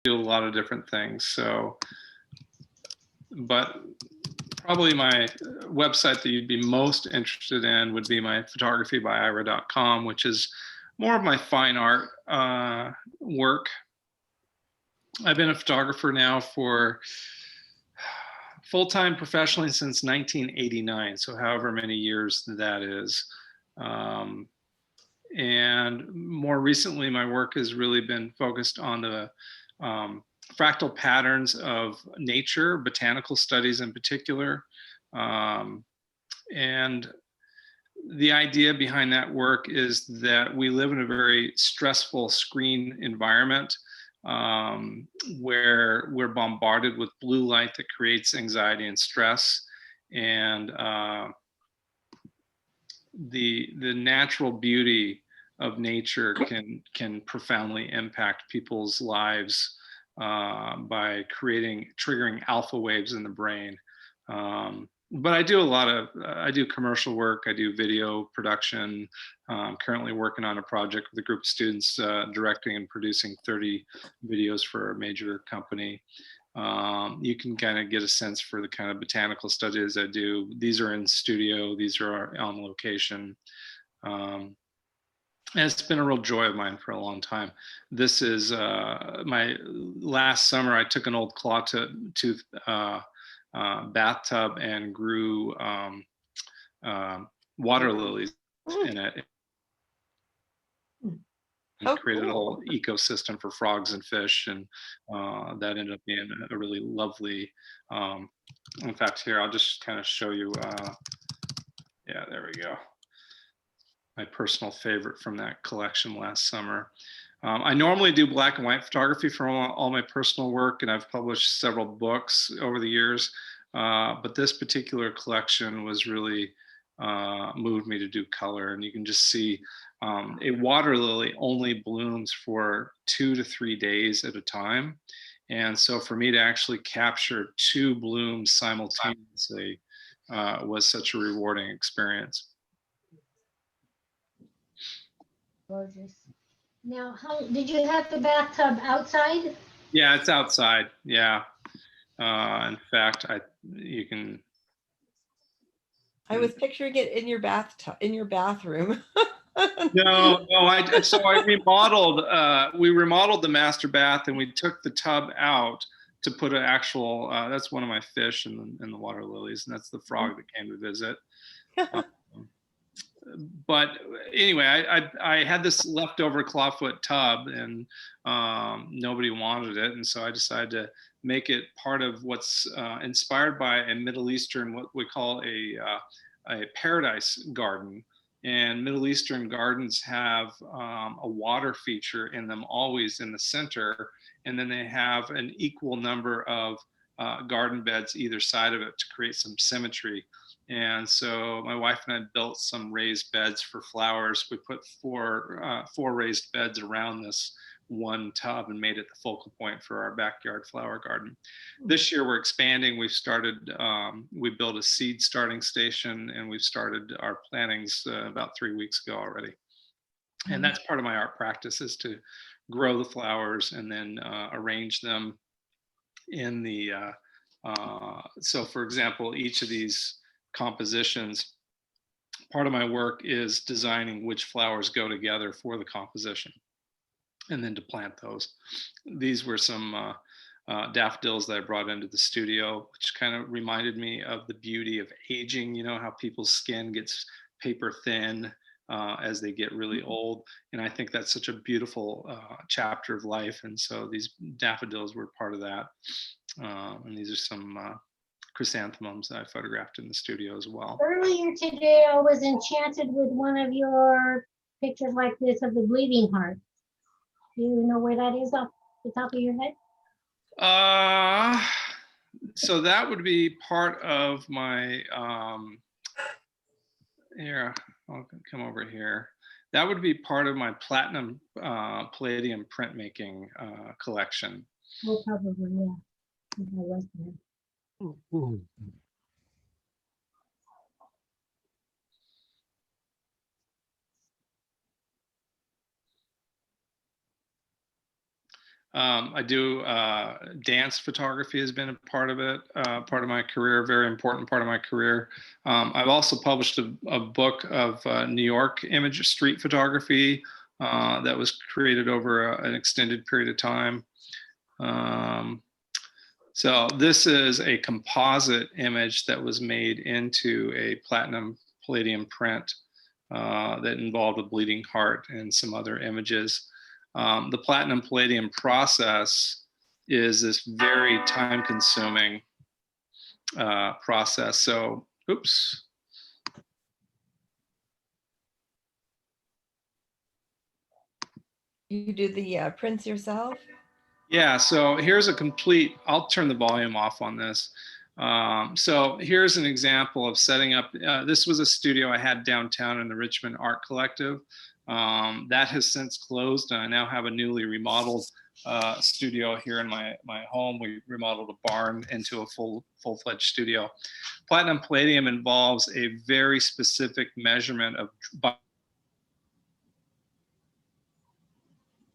do a lot of different things. So, but probably my website that you'd be most interested in would be my photographybyira.com, which is more of my fine art work. I've been a photographer now for full-time professionally since 1989, so however many years that is. And more recently, my work has really been focused on the fractal patterns of nature, botanical studies in particular. And the idea behind that work is that we live in a very stressful screen environment where we're bombarded with blue light that creates anxiety and stress. And the natural beauty of nature can profoundly impact people's lives by triggering alpha waves in the brain. But I do I do commercial work, I do video production. I'm currently working on a project with a group of students, directing and producing 30 videos for a major company. You can kind of get a sense for the kind of botanical studies I do. These are in studio, these are on location. And it's been a real joy of mine for a long time. This is my last summer, I took an old claw-tooth bathtub and grew water lilies in it. And created a whole ecosystem for frogs and fish, and that ended up being a really lovely. In fact, here I'll just kind of show you. Yeah, there we go. My personal favorite from that collection last summer. I normally do black and white photography for all my personal work, and I've published several books over the years. But this particular collection was really moved me to do color, and you can just see a water lily only blooms for 2 to 3 days at a time. And so for me to actually capture 2 blooms simultaneously was such a rewarding experience. Gorgeous. Now, how did you have the bathtub outside? Yeah, it's outside. Yeah. In fact, you can. I was picturing it in your bathtub, in your bathroom. No. I remodeled. We remodeled the master bath, and we took the tub out to put an actual. That's one of my fish in the water lilies, and that's the frog that came to visit. But anyway, I had this leftover clawfoot tub, and nobody wanted it, and so I decided to make it part of what's inspired by a Middle Eastern, what we call a paradise garden. And Middle Eastern gardens have a water feature in them always in the center, and then they have an equal number of garden beds either side of it to create some symmetry. And so my wife and I built some raised beds for flowers. We put four raised beds around this one tub and made it the focal point for our backyard flower garden. This year we're expanding. We built a seed starting station, and we've started our plantings about 3 weeks ago already. And that's part of my art practice, is to grow the flowers and then arrange them in the, so for example, each of these compositions, part of my work is designing which flowers go together for the composition, and then to plant those. These were some daffodils that I brought into the studio, which kind of reminded me of the beauty of aging. You know how people's skin gets paper thin as they get really old, and I think that's such a beautiful chapter of life. And so these daffodils were part of that. And these are some chrysanthemums that I photographed in the studio as well. Earlier today, I was enchanted with one of your pictures like this of the bleeding heart. Do you know where that is off the top of your head? So that would be part of my, here, I'll come over here. That would be part of my platinum palladium printmaking collection. Oh, probably, yeah. I was there. I do dance photography has been a part of it, part of my career, very important part of my career. I've also published a book of New York image street photography that was created over an extended period of time. So this is a composite image that was made into a platinum palladium print that involved a bleeding heart and some other images. The platinum palladium process is this very time consuming process. So, oops. You do the prints yourself? Yeah, so here's a complete, I'll turn the volume off on this. So here's an example of setting up, this was a studio I had downtown in the Richmond Art Collective. That has since closed, and I now have a newly remodeled studio here in my home. We remodeled a barn into a full-fledged studio. Platinum palladium involves a very specific measurement of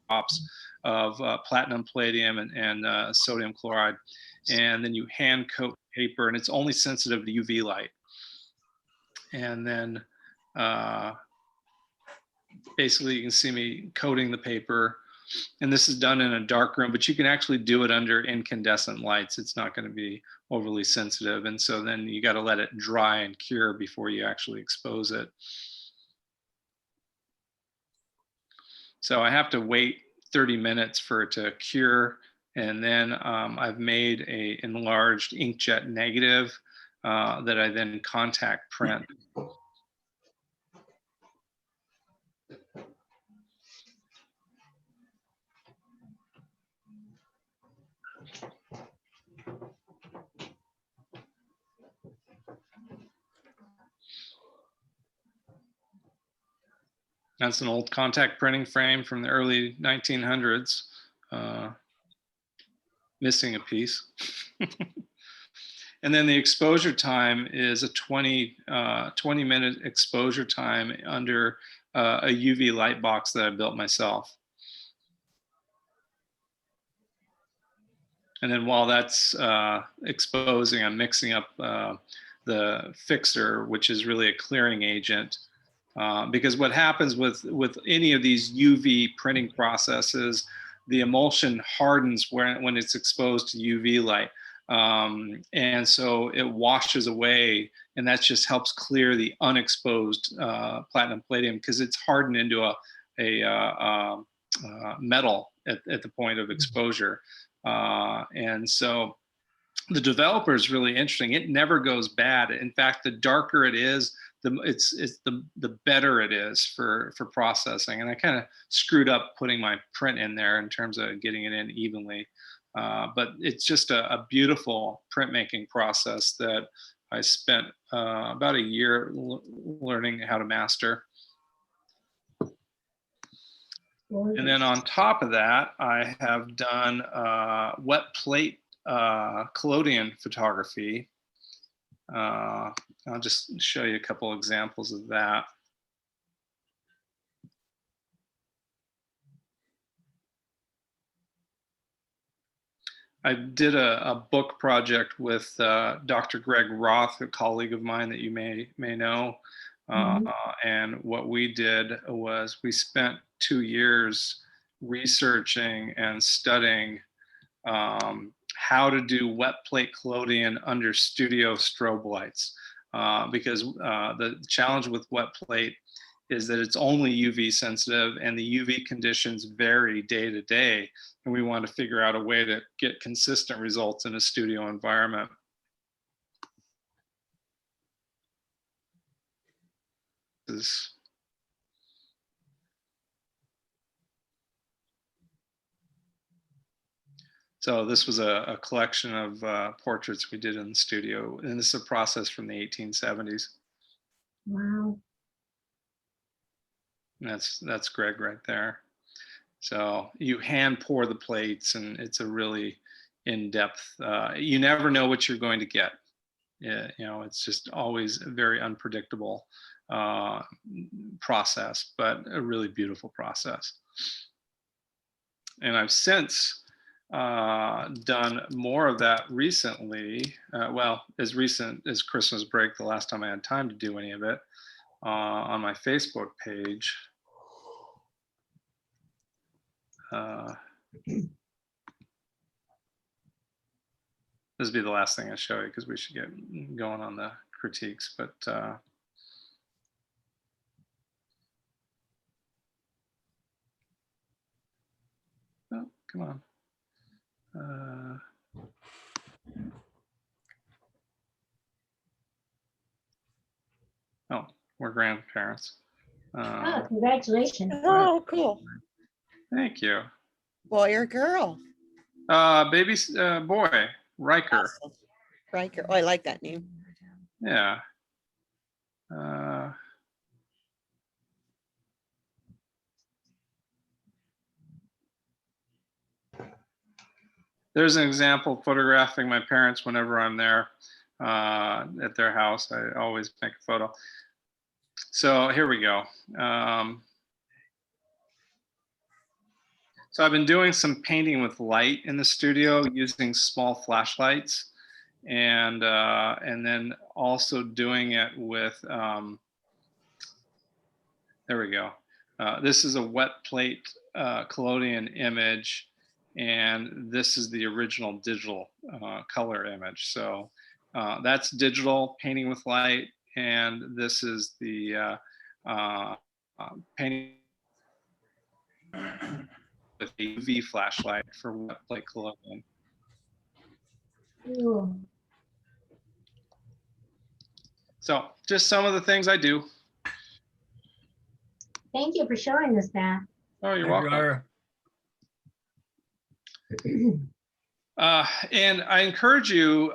drops of platinum palladium and sodium chloride, and then you hand coat paper, and it's only sensitive to UV light. And then basically you can see me coating the paper, and this is done in a dark room, but you can actually do it under incandescent lights. It's not going to be overly sensitive, and so then you got to let it dry and cure before you actually expose it. So I have to wait 30 minutes for it to cure, and then I've made a enlarged inkjet negative that I then contact print. That's an old contact printing frame from the early 1900s, missing a piece. And then the exposure time is a 20-minute exposure time under a UV light box that I built myself. And then while that's exposing, I'm mixing up the fixer, which is really a clearing agent. Because what happens with any of these UV printing processes, the emulsion hardens when it's exposed to UV light. And so it washes away, and that just helps clear the unexposed platinum palladium because it's hardened into a metal at the point of exposure. And so the developer is really interesting. It never goes bad. In fact, the darker it is, the better it is for processing. And I kind of screwed up putting my print in there in terms of getting it in evenly. But it's just a beautiful printmaking process that I spent about a year learning how to master. And then on top of that, I have done wet plate collodion photography. I'll just show you a couple examples of that. I did a book project with Dr. Greg Roth, a colleague of mine that you may know. And what we did was we spent 2 years researching and studying how to do wet plate collodion under studio strobe lights. Because the challenge with wet plate is that it's only UV sensitive, and the UV conditions vary day to day. And we want to figure out a way to get consistent results in a studio environment. So this was a collection of portraits we did in the studio, and this is a process from the 1870s. Wow. And that's Greg right there. So you hand pour the plates, and it's a really in-depth, you never know what you're going to get. Yeah, you know, it's just always a very unpredictable process, but a really beautiful process. And I've since done more of that recently. Well, as recent as Christmas break, the last time I had time to do any of it, on my Facebook page. This will be the last thing I show you because we should get going on the critiques. But oh, come on. Oh, we're grandparents. Oh, congratulations. Oh, cool. Thank you. Boy or girl? Baby boy, Riker. Awesome. Riker. Oh, I like that name. Yeah. There's an example photographing my parents whenever I'm there at their house. I always make a photo. So here we go. So I've been doing some painting with light in the studio using small flashlights, and then also doing it with, there we go. This is a wet plate collodion image, and this is the original digital color image. So that's digital painting with light, and this is the painting with a UV flashlight for wet plate collodion. Cool. So just some of the things I do. Thank you for showing us that. Oh, you're welcome. And I encourage you,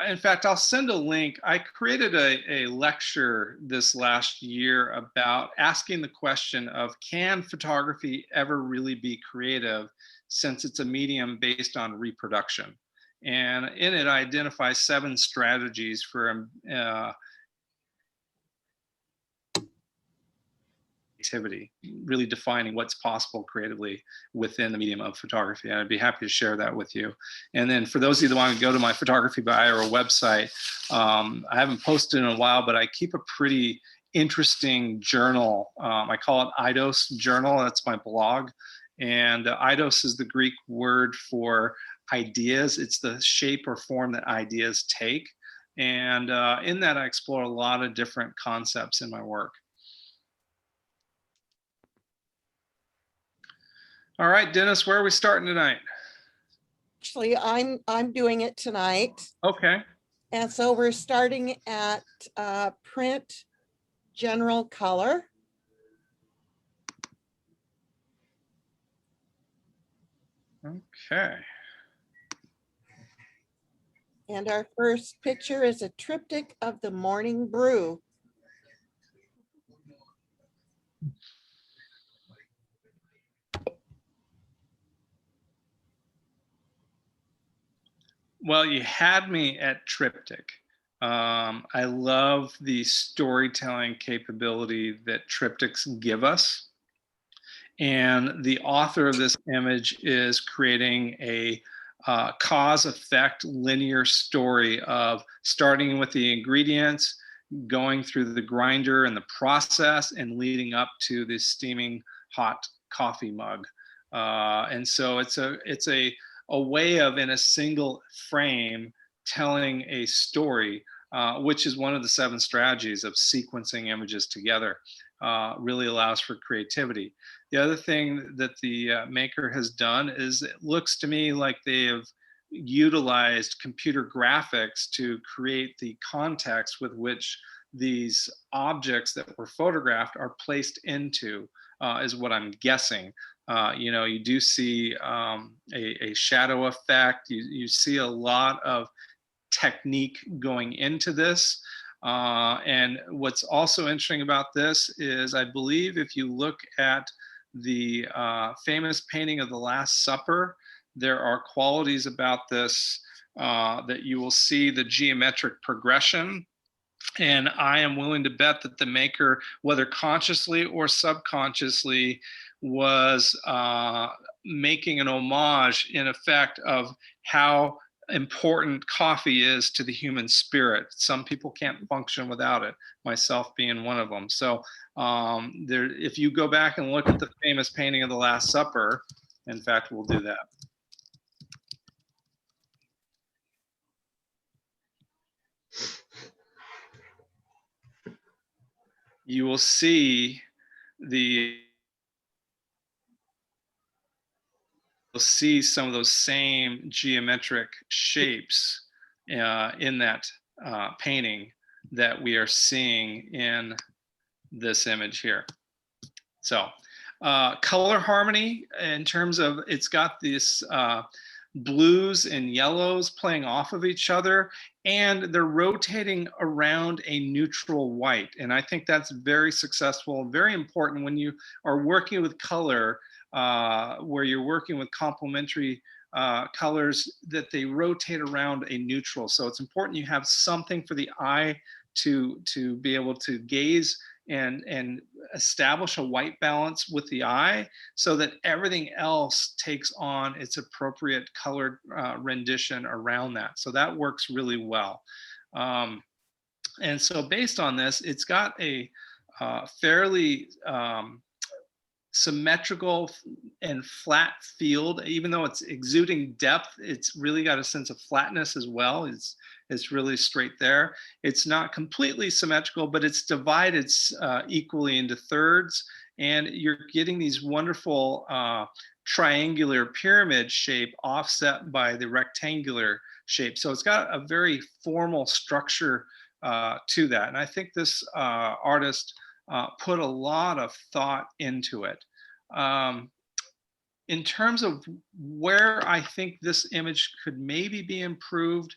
in fact, I'll send a link. I created a lecture this last year about asking the question of, can photography ever really be creative, since it's a medium based on reproduction? And in it, I identify 7 strategies for creativity, really defining what's possible creatively within the medium of photography. And I'd be happy to share that with you. And then for those of you that want to go to my photography bio or website, I haven't posted in a while, but I keep a pretty interesting journal. I call it Eidos Journal. That's my blog. And Eidos is the Greek word for ideas. It's the shape or form that ideas take. And in that, I explore a lot of different concepts in my work. All right, Dennis, where are we starting tonight? Actually, I'm doing it tonight. Okay. And so we're starting at print general color. Okay. And our first picture is a triptych of the morning brew. Well, you had me at triptych. I love the storytelling capability that triptychs give us. And the author of this image is creating a cause-effect linear story of starting with the ingredients, going through the grinder and the process, and leading up to the steaming hot coffee mug. And so it's a way of, in a single frame, telling a story, which is one of the 7 strategies of sequencing images together. Really allows for creativity. The other thing that the maker has done is, it looks to me like they have utilized computer graphics to create the context with which these objects that were photographed are placed into, is what I'm guessing. You know, you do see a shadow effect. You see a lot of technique going into this. And what's also interesting about this is, I believe if you look at the famous painting of the Last Supper, there are qualities about this that you will see the geometric progression. And I am willing to bet that the maker, whether consciously or subconsciously, was making an homage in effect of how important coffee is to the human spirit. Some people can't function without it, myself being one of them. So if you go back and look at the famous painting of the Last Supper, in fact, we'll do that. You will see some of those same geometric shapes in that painting that we are seeing in this image here. So color harmony, in terms of, it's got this blues and yellows playing off of each other, and they're rotating around a neutral white. And I think that's very successful, very important when you are working with color, where you're working with complementary colors, that they rotate around a neutral. So it's important you have something for the eye to be able to gaze and establish a white balance with the eye, so that everything else takes on its appropriate colored rendition around that. So that works really well. And so based on this, it's got a fairly symmetrical and flat field. Even though it's exuding depth, it's really got a sense of flatness as well. It's really straight there. It's not completely symmetrical, but it's divided equally into thirds, and you're getting these wonderful triangular pyramid shape offset by the rectangular shape. So it's got a very formal structure to that. And I think this artist put a lot of thought into it. In terms of where I think this image could maybe be improved,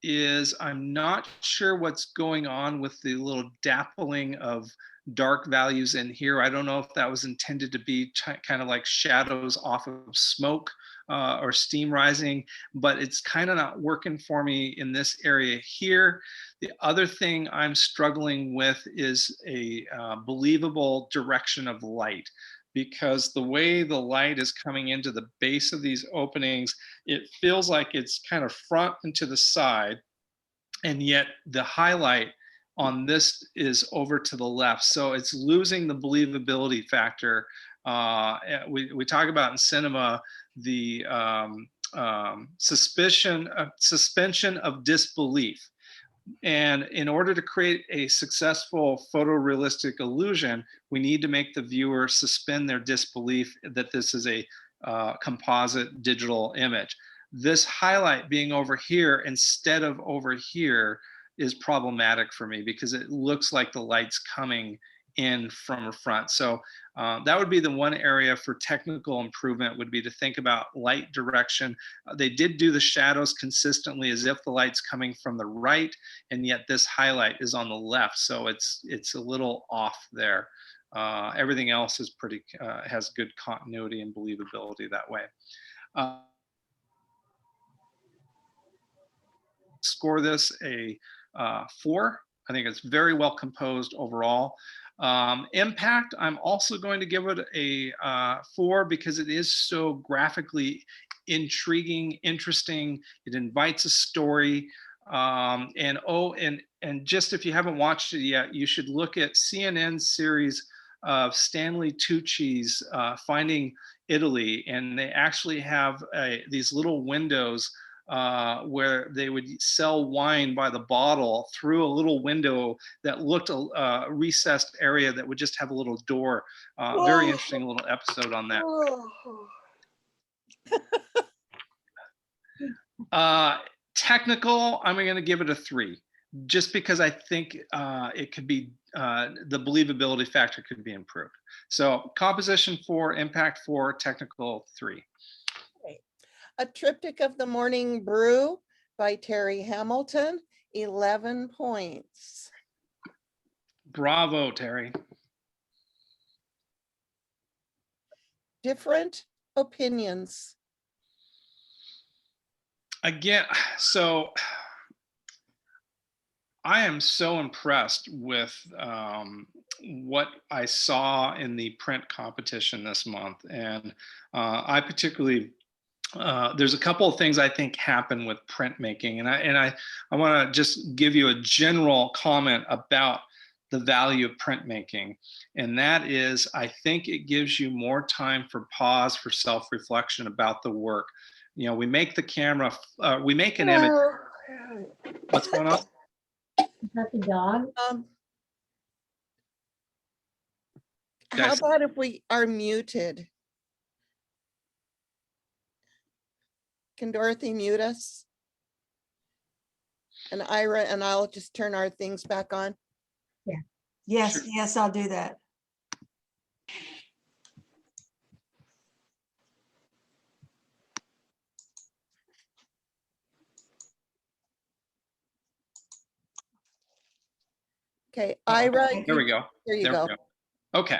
is I'm not sure what's going on with the little dappling of dark values in here. I don't know if that was intended to be kind of like shadows off of smoke or steam rising, but it's kind of not working for me in this area here. The other thing I'm struggling with is a believable direction of light, because the way the light is coming into the base of these openings, it feels like it's kind of front and to the side, and yet the highlight on this is over to the left. So it's losing the believability factor. We talk about in cinema the suspension of disbelief. And in order to create a successful photorealistic illusion, we need to make the viewer suspend their disbelief that this is a composite digital image. This highlight being over here instead of over here is problematic for me, because it looks like the light's coming in from the front. So that would be the one area for technical improvement, would be to think about light direction. They did do the shadows consistently as if the light's coming from the right, and yet this highlight is on the left. So it's a little off there. Everything else is pretty, has good continuity and believability that way. Score this a 4. I think it's very well composed overall. Impact, I'm also going to give it a 4, because it is so graphically intriguing, interesting. It invites a story. And just, if you haven't watched it yet, you should look at CNN's series of Stanley Tucci's Finding Italy. And they actually have these little windows where they would sell wine by the bottle through a little window that looked a recessed area that would just have a little door. Very interesting little episode on that. Technical, I'm going to give it a 3, just because I think it could be, the believability factor could be improved. So composition 4, impact 4, technical 3. A Triptych of the Morning Brew by Terry Hamilton, 11 points. Bravo, Terry. Different opinions. Again, so I am so impressed with what I saw in the print competition this month, and I particularly there's a couple of things I think happen with printmaking, and I want to just give you a general comment about the value of printmaking, and that is I think it gives you more time for pause, for self-reflection about the work. You know, we make the camera, we make an image. What's going on? Is that the dog? Um, how Guys, about if we are muted? Can Dorothy mute us? And Ira and I'll just turn our things back on. Yes, Sure. yes, I'll do that. Okay, Ira, There we go. there you There go. we go. Okay.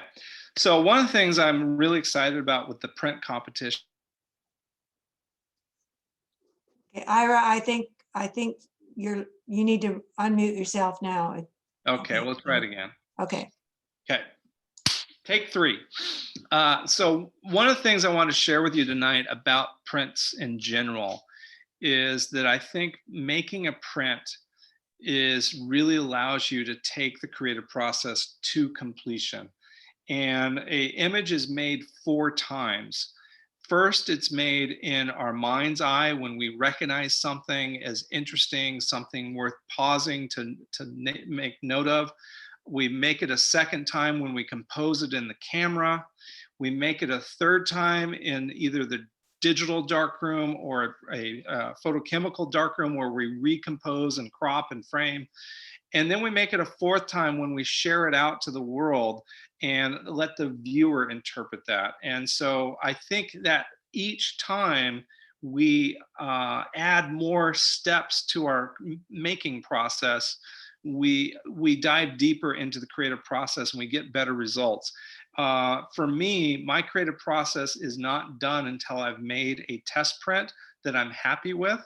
So one of the things I'm really excited about with the print competition. Okay, Ira, I think you need to unmute yourself now. Okay, well, let's try it again. Okay. Okay. Take 3. So one of the things I want to share with you tonight about prints in general is that I think making a print is really allows you to take the creative process to completion. And a image is made 4 times. First, it's made in our mind's eye when we recognize something as interesting, something worth pausing to make note of. We make it a second time when we compose it in the camera. We make it a third time in either the digital darkroom or a photochemical darkroom where we recompose and crop and frame. And then we make it a fourth time when we share it out to the world and let the viewer interpret that. And so I think that each time we add more steps to our making process, we dive deeper into the creative process and we get better results. For me, my creative process is not done until I've made a test print that I'm happy with.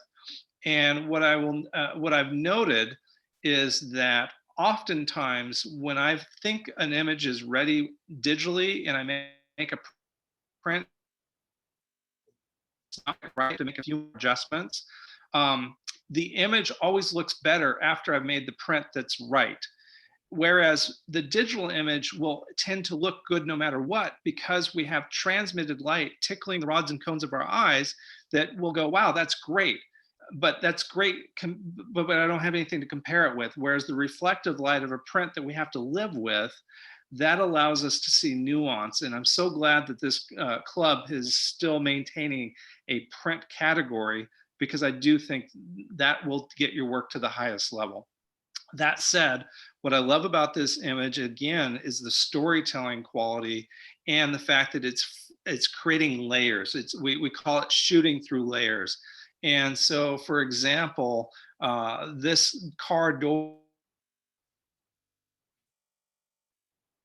And what I've noted is that oftentimes when I think an image is ready digitally and I make a print, it's not right to make a few adjustments. The image always looks better after I've made the print that's right. Whereas the digital image will tend to look good no matter what, because we have transmitted light tickling the rods and cones of our eyes that will go, wow, that's great. But that's great, but I don't have anything to compare it with. Whereas the reflective light of a print that we have to live with, that allows us to see nuance. And I'm so glad that this club is still maintaining a print category, because I do think that will get your work to the highest level. That said, what I love about this image, again, is the storytelling quality and the fact that it's creating layers. We call it shooting through layers. And so, for example, this car door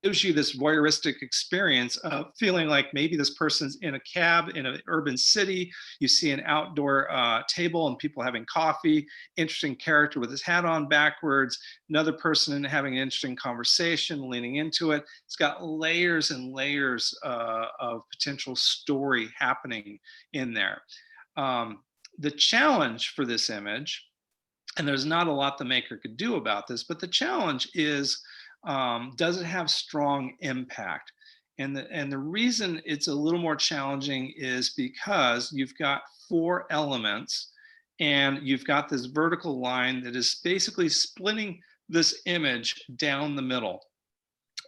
gives you this voyeuristic experience of feeling like maybe this person's in a cab in an urban city. You see an outdoor table and people having coffee, interesting character with his hat on backwards, another person having an interesting conversation, leaning into it. It's got layers and layers of potential story happening in there. The challenge for this image, and there's not a lot the maker could do about this, but the challenge is, does it have strong impact? And the reason it's a little more challenging is because you've got 4 elements and you've got this vertical line that is basically splitting this image down the middle.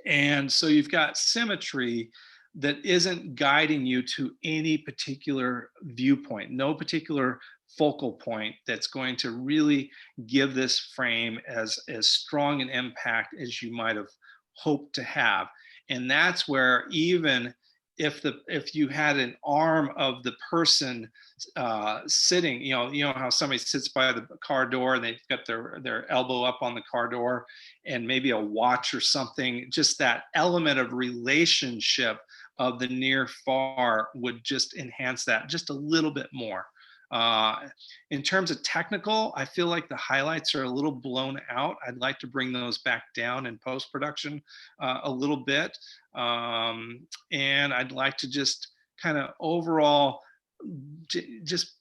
And so you've got symmetry that isn't guiding you to any particular viewpoint, no particular focal point that's going to really give this frame as strong an impact as you might have hoped to have. And that's where, even if you had an arm of the person sitting, you know how somebody sits by the car door and they've got their elbow up on the car door, and maybe a watch or something, just that element of relationship of the near far would just enhance that just a little bit more. In terms of technical, I feel like the highlights are a little blown out. I'd like to bring those back down in post-production a little bit. And I'd like to just kind of overall just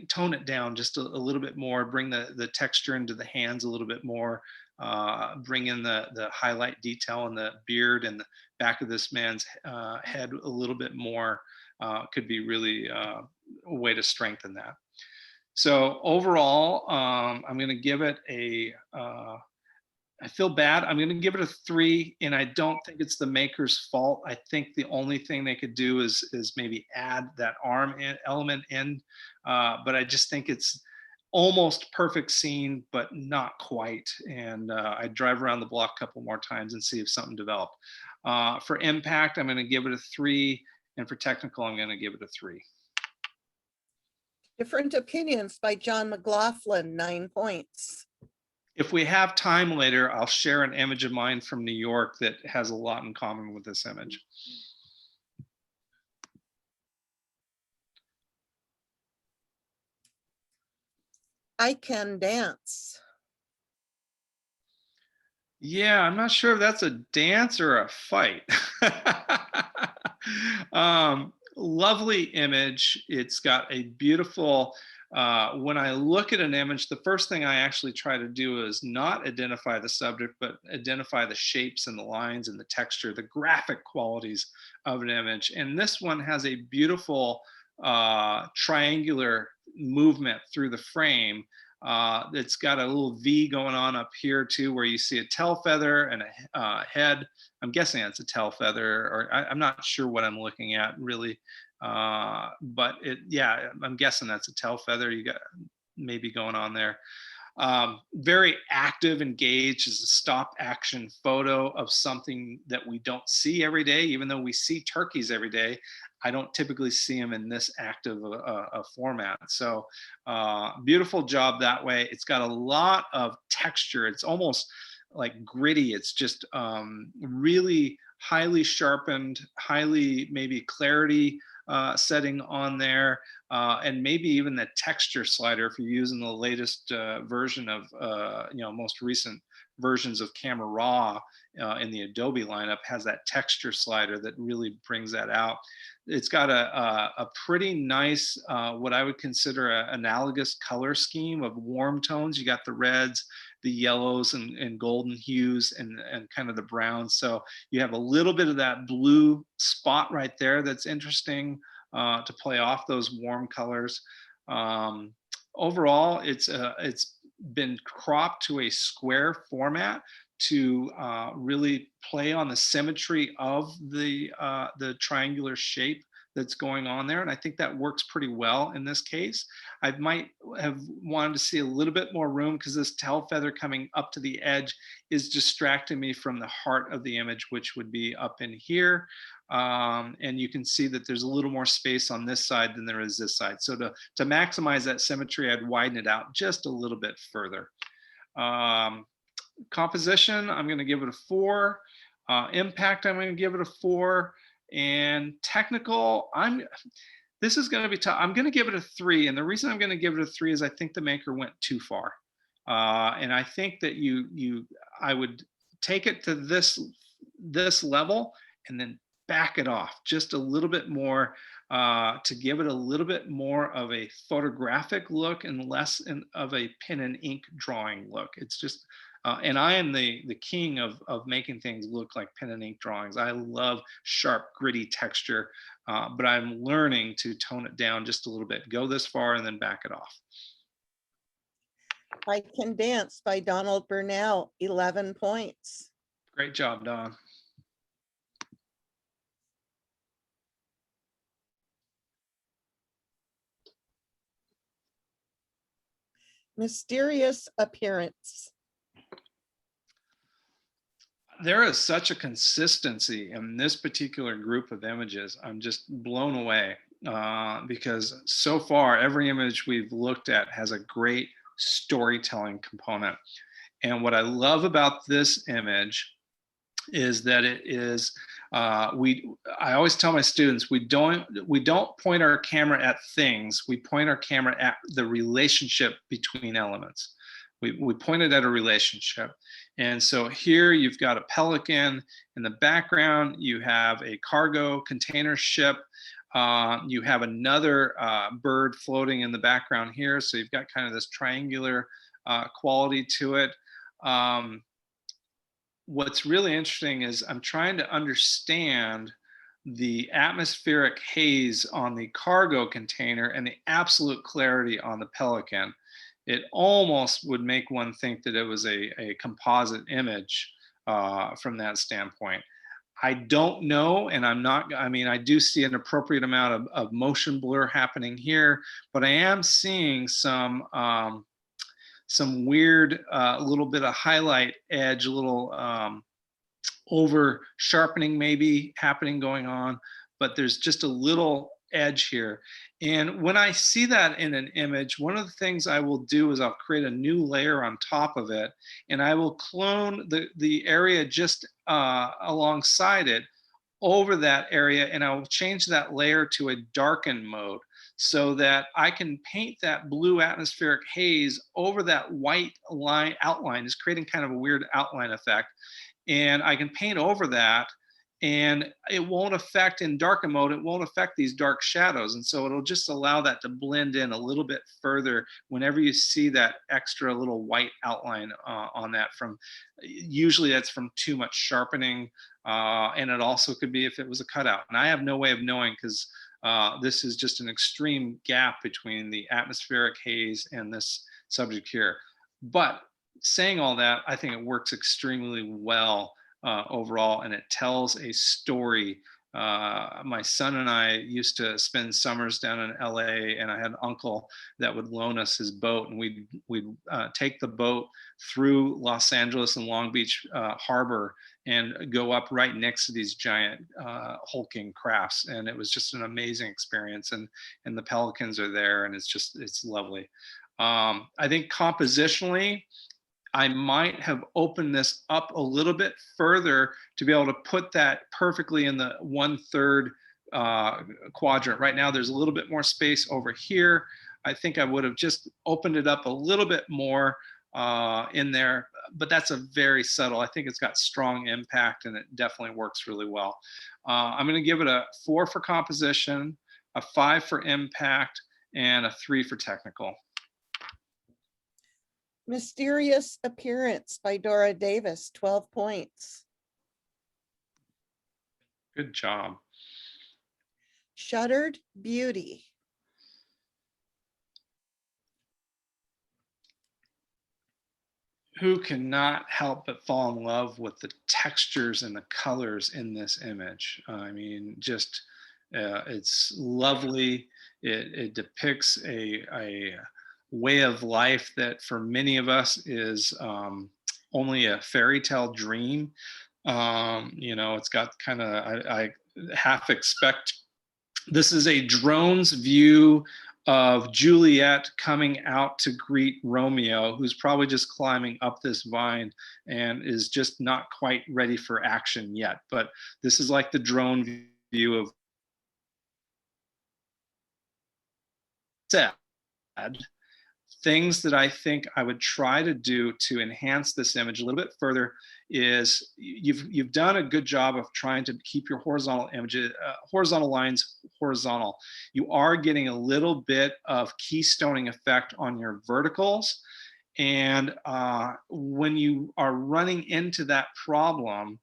tone it down just a little bit more, bring the texture into the hands a little bit more, bring in the highlight detail in the beard and the back of this man's head a little bit more. Could be really a way to strengthen that. So overall, I'm going to give it I feel bad. I'm going to give it a 3, and I don't think it's the maker's fault. I think the only thing they could do is maybe add that arm element in, but I just think it's almost perfect scene, but not quite. And I'd drive around the block a couple more times and see if something developed. For impact, I'm going to give it a 3, and for technical, I'm going to give it a 3. Different Opinions by John McLaughlin, 9 points. If we have time later, I'll share an image of mine from New York that has a lot in common with this image. I Can Dance. Yeah, I'm not sure if that's a dance or a fight. Lovely image. It's got a beautiful, when I look at an image, the first thing I actually try to do is not identify the subject, but identify the shapes and the lines and the texture, the graphic qualities of an image. And this one has a beautiful triangular movement through the frame. It's got a little V going on up here too, where you see a tail feather and a head. I'm guessing it's a tail feather, or I'm not sure what I'm looking at really. But yeah, I'm guessing that's a tail feather you got maybe going on there. Very active, engaged, is a stop action photo of something that we don't see every day. Even though we see turkeys every day, I don't typically see them in this active a format. So beautiful job that way. It's got a lot of texture. It's almost like gritty. It's just really highly sharpened, highly maybe clarity setting on there, and maybe even the texture slider if you're using the latest version of most recent versions of Camera Raw in the Adobe lineup has that texture slider that really brings that out. It's got a pretty nice, what I would consider an analogous color scheme of warm tones. You got the reds, the yellows and golden hues and kind of the browns. So you have a little bit of that blue spot right there that's interesting to play off those warm colors. Overall, it's been cropped to a square format to really play on the symmetry of the triangular shape that's going on there. And I think that works pretty well in this case. I might have wanted to see a little bit more room because this tail feather coming up to the edge is distracting me from the heart of the image, which would be up in here. And you can see that there's a little more space on this side than there is this side. So to maximize that symmetry, I'd widen it out just a little bit further. Composition, I'm going to give it a 4. Impact, I'm going to give it a 4. And technical, this is going to be tough. I'm going to give it a 3. And the reason I'm going to give it a 3 is I think the maker went too far. And I think that I would take it to this level and then back it off just a little bit more to give it a little bit more of a photographic look and less of a pen and ink drawing look. It's just, and I am the king of making things look like pen and ink drawings. I love sharp, gritty texture, but I'm learning to tone it down just a little bit, go this far and then back it off. I Can Dance by Donald Burnell, 11 points. Great job, Don. Mysterious Appearance. There is such a consistency in this particular group of images. I'm just blown away because so far every image we've looked at has a great storytelling component. And what I love about this image is that it is, I always tell my students, we don't point our camera at things, we point our camera at the relationship between elements. We point it at a relationship. And so here you've got a pelican in the background, you have a cargo container ship, you have another bird floating in the background here. So you've got kind of this triangular quality to it. What's really interesting is I'm trying to understand the atmospheric haze on the cargo container and the absolute clarity on the pelican. It almost would make one think that it was a composite image from that standpoint. I don't know, and I'm not, I mean, I do see an appropriate amount of motion blur happening here, but I am seeing some weird little bit of highlight edge, a little over sharpening maybe happening going on, but there's just a little edge here. And when I see that in an image, one of the things I will do is I'll create a new layer on top of it, and I will clone the area just alongside it over that area, and I will change that layer to a darken mode so that I can paint that blue atmospheric haze over that white line outline. Is creating kind of a weird outline effect. And I can paint over that, and it won't affect, in darken mode, it won't affect these dark shadows. And so it'll just allow that to blend in a little bit further whenever you see that extra little white outline on that. From usually that's from too much sharpening, and it also could be if it was a cutout. And I have no way of knowing, because this is just an extreme gap between the atmospheric haze and this subject here. But saying all that, I think it works extremely well overall, and it tells a story. My son and I used to spend summers down in LA, and I had an uncle that would loan us his boat, and we'd take the boat through Los Angeles and Long Beach Harbor and go up right next to these giant hulking crafts. And it was just an amazing experience. And the pelicans are there, and it's lovely. I think compositionally, I might have opened this up a little bit further to be able to put that perfectly in the 1/3 quadrant. Right now, there's a little bit more space over here. I think I would have just opened it up a little bit more in there, but that's a very subtle. I think it's got strong impact, and it definitely works really well. I'm going to give it a 4 for composition, a 5 for impact, and a 3 for technical. Mysterious Appearance by Dora Davis, 12 points. Good job. Shuttered Beauty. Who cannot help but fall in love with the textures and the colors in this image? I mean, just it's lovely. It depicts a way of life that for many of us is only a fairy tale dream. You know, it's got kind of, I half expect, this is a drone's view of Juliet coming out to greet Romeo, who's probably just climbing up this vine and is just not quite ready for action yet. But this is like the drone view of sad things that I think I would try to do to enhance this image a little bit further is you've done a good job of trying to keep your horizontal images, horizontal lines horizontal. You are getting a little bit of keystoning effect on your verticals. And when you are running into that problem,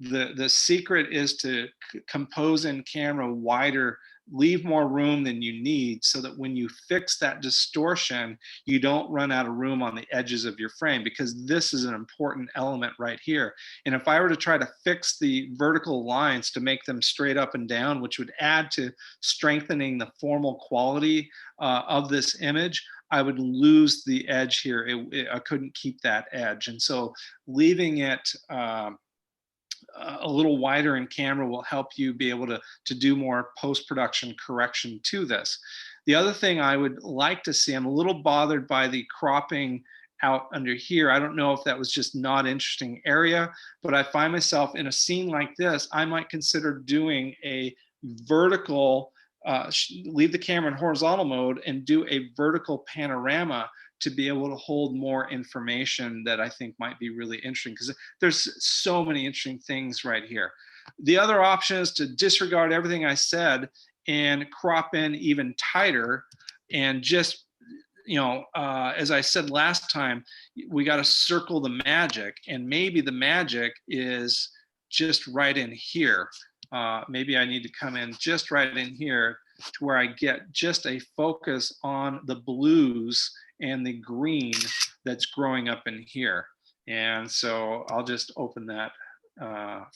the secret is to compose in camera wider, leave more room than you need, so that when you fix that distortion, you don't run out of room on the edges of your frame, because this is an important element right here. And if I were to try to fix the vertical lines to make them straight up and down, which would add to strengthening the formal quality of this image, I would lose the edge here. I couldn't keep that edge. And so leaving it a little wider in camera will help you be able to do more post-production correction to this. The other thing I would like to see, I'm a little bothered by the cropping out under here. I don't know if that was just not interesting area, but I find myself in a scene like this, I might consider doing a vertical, leave the camera in horizontal mode and do a vertical panorama to be able to hold more information that I think might be really interesting, because there's so many interesting things right here. The other option is to disregard everything I said and crop in even tighter and just, as I said last time, we got to circle the magic, and maybe the magic is just right in here. Maybe I need to come in just right in here to where I get just a focus on the blues and the green that's growing up in here. And so I'll just open that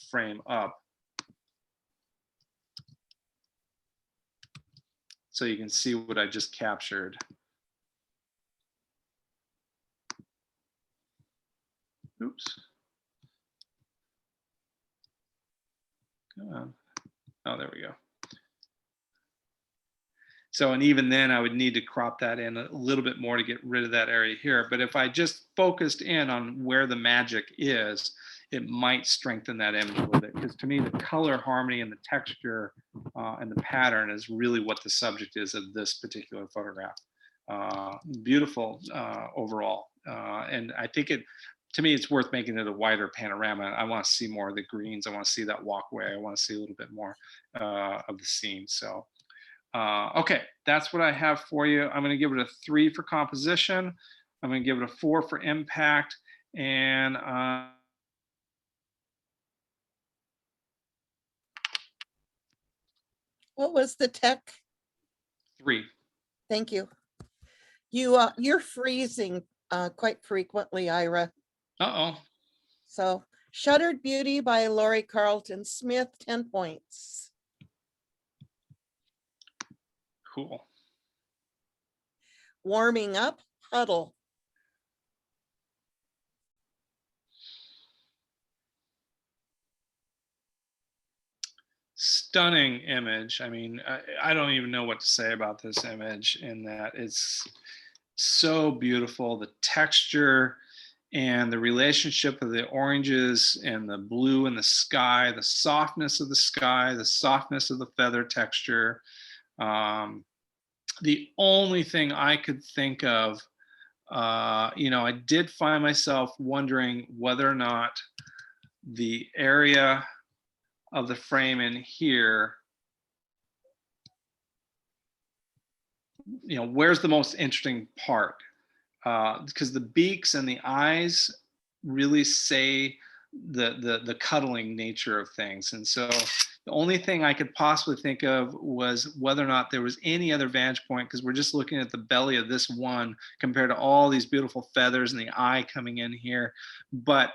frame up so you can see what I just captured. Oops. Come on. Oh, there we go. So, and even then I would need to crop that in a little bit more to get rid of that area here. But if I just focused in on where the magic is, it might strengthen that image a little bit. Because to me, the color harmony and the texture and the pattern is really what the subject is of this particular photograph. Beautiful overall. And I think to me, it's worth making it a wider panorama. I want to see more of the greens. I want to see that walkway. I want to see a little bit more of the scene. So, okay, that's what I have for you. I'm going to give it a 3 for composition. I'm going to give it a 4 for impact. And What was the tech? 3. Thank you. You're freezing quite frequently, Ira. Uh-oh. So Shuttered Beauty by Lori Carlton Smith, 10 points. Cool. Warming Up, Huddle. Stunning image. I mean, I don't even know what to say about this image, in that it's so beautiful. The texture and the relationship of the oranges and the blue in the sky, the softness of the sky, the softness of the feather texture. The only thing I could think of, I did find myself wondering whether or not the area of the frame in here, where's the most interesting part? Because the beaks and the eyes really say the cuddling nature of things. And so the only thing I could possibly think of was whether or not there was any other vantage point, because we're just looking at the belly of this one compared to all these beautiful feathers and the eye coming in here. But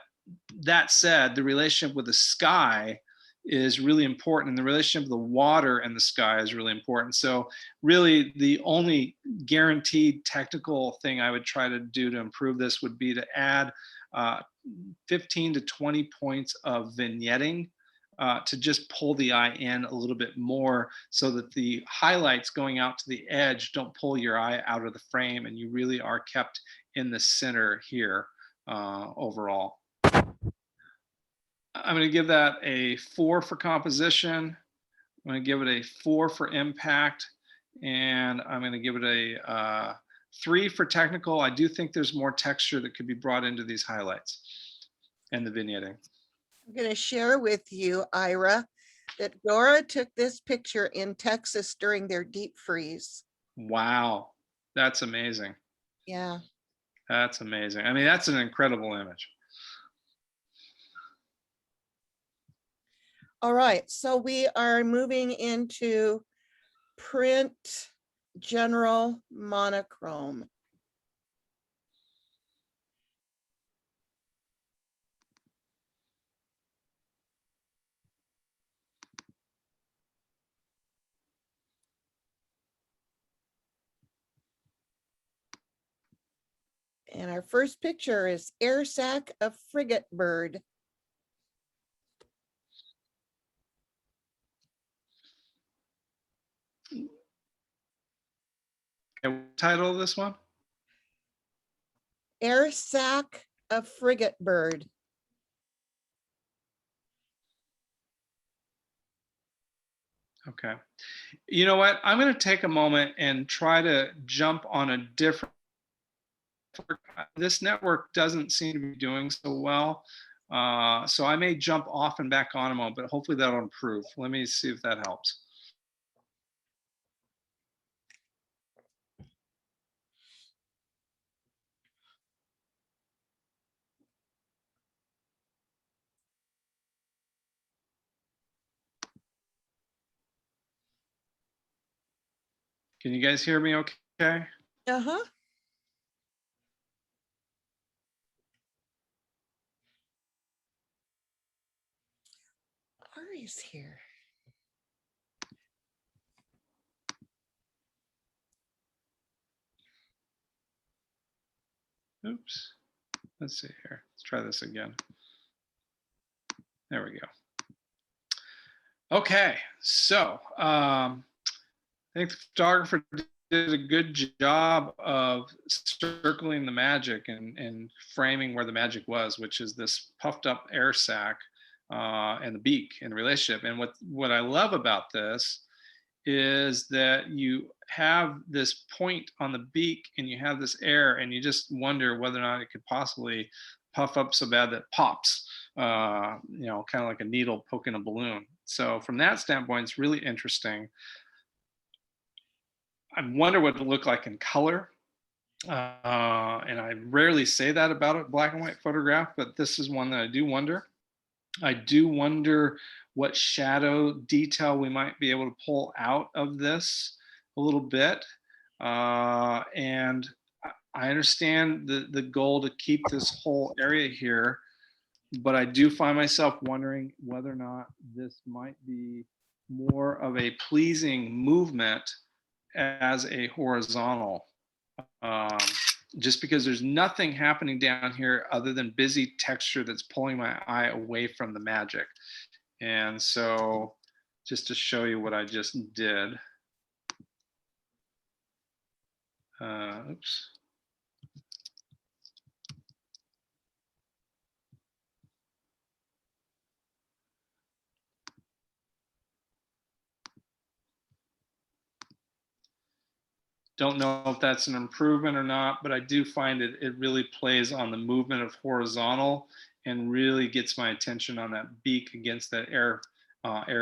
that said, the relationship with the sky is really important, and the relationship of the water and the sky is really important. So really the only guaranteed technical thing I would try to do to improve this would be to add 15 to 20 points of vignetting to just pull the eye in a little bit more, so that the highlights going out to the edge don't pull your eye out of the frame, and you really are kept in the center here overall. I'm going to give that a 4 for composition. I'm going to give it a 4 for impact, and I'm going to give it a 3 for technical. I do think there's more texture that could be brought into these highlights and the vignetting. I'm going to share with you, Ira, that Dora took this picture in Texas during their deep freeze. Wow, that's amazing. Yeah. That's amazing. I mean, that's an incredible image. All right, so we are moving into print general monochrome. And our first picture is air sac of frigate bird. Okay, title of this one? Air sac of frigate bird. Okay. You know what? I'm going to take a moment and try to jump on a different. This network doesn't seem to be doing so well. So I may jump off and back on a moment, but hopefully that'll improve. Let me see if that helps. Can you guys hear me okay? Uh-huh. Ari's here. Oops. Let's see here. Let's try this again. There we go. Okay, so I think the photographer did a good job of circling the magic and framing where the magic was, which is this puffed up air sac and the beak and the relationship. And what I love about this is that you have this point on the beak and you have this air and you just wonder whether or not it could possibly puff up so bad that it pops, you know, kind of like a needle poking a balloon. So from that standpoint, it's really interesting. I wonder what it would look like in color. And I rarely say that about a black and white photograph, but this is one that I do wonder. I do wonder what shadow detail we might be able to pull out of this a little bit. And I understand the goal to keep this whole area here, but I do find myself wondering whether or not this might be more of a pleasing movement as a horizontal. Um, just because there's nothing happening down here other than busy texture that's pulling my eye away from the magic. And so just to show you what I just did. Oops. Don't know if that's an improvement or not, but I do find it really plays on the movement of horizontal and really gets my attention on that beak against that air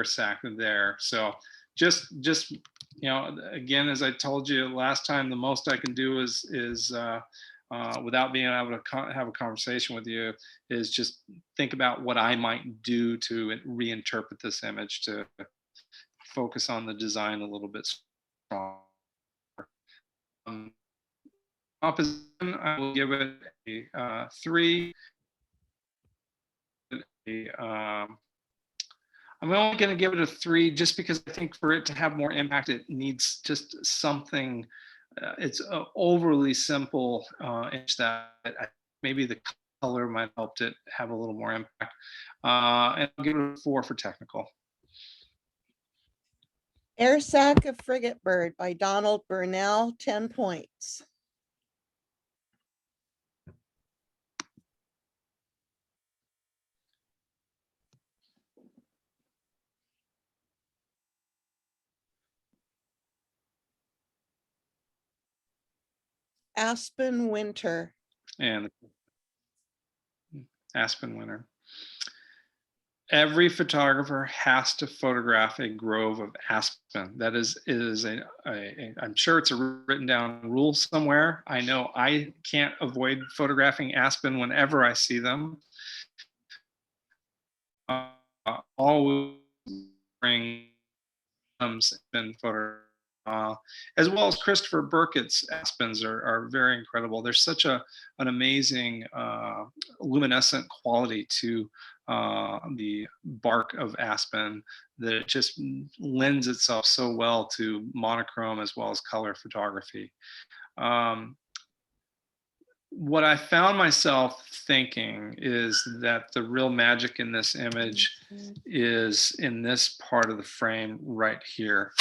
sac there. So just you know, again, as I told you last time, the most I can do is without being able to have a conversation with you is just think about what I might do to reinterpret this image to focus on the design a little bit stronger. Composition, I will give it a 3. I'm only going to give it a 3 just because I think for it to have more impact, it needs just something. It's overly simple that maybe the color might help it have a little more impact. And I'll give it a 4 for technical. Air sac of frigate bird by Donald Burnell, 10 points. Aspen winter. And aspen winter. Every photographer has to photograph a grove of aspen. That is I'm sure it's a written down rule somewhere. I know I can't avoid photographing aspen whenever I see them. Always bring aspen photo, as well as Christopher Burkett's aspens are very incredible. There's such an amazing luminescent quality to the bark of aspen that it just lends itself so well to monochrome as well as color photography. What I found myself thinking is that the real magic in this image is in this part of the frame right here.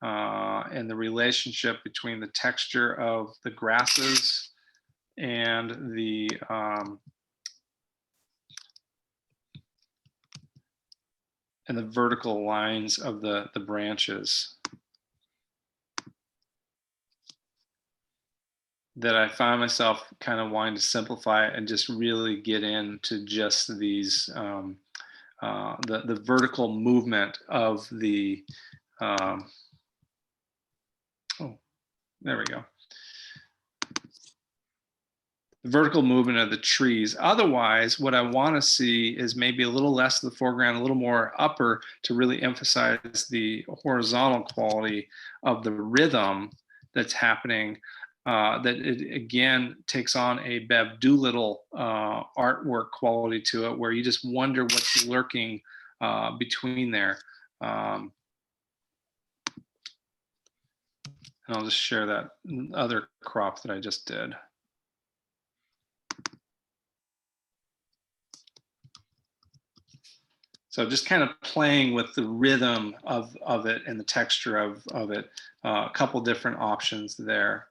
And the relationship between the texture of the grasses and the vertical lines of the branches, that I find myself kind of wanting to simplify it and just really get into just these the vertical movement of the oh, there we go. The vertical movement of the trees. Otherwise, what I want to see is maybe a little less of the foreground, a little more upper, to really emphasize the horizontal quality of the rhythm that's happening. That it again takes on a Bev Doolittle artwork quality to it, where you just wonder what's lurking between there. And I'll just share that other crop that I just did. So just kind of playing with the rhythm of it and the texture of it. A couple different options there.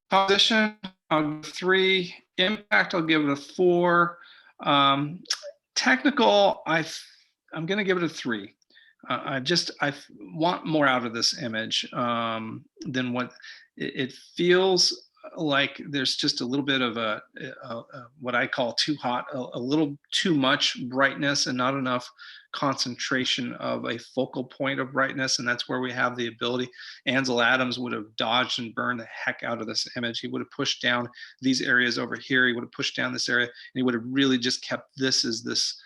Composition, I'll give 3. Impact, I'll give it a 4. Technical, I'm going to give it a 3. I want more out of this image than what it feels like. There's just a little bit of a what I call too hot, a little too much brightness and not enough concentration of a focal point of brightness. And that's where we have the ability. Ansel Adams would have dodged and burned the heck out of this image. He would have pushed down these areas over here. He would have pushed down this area, and he would have really just kept this as this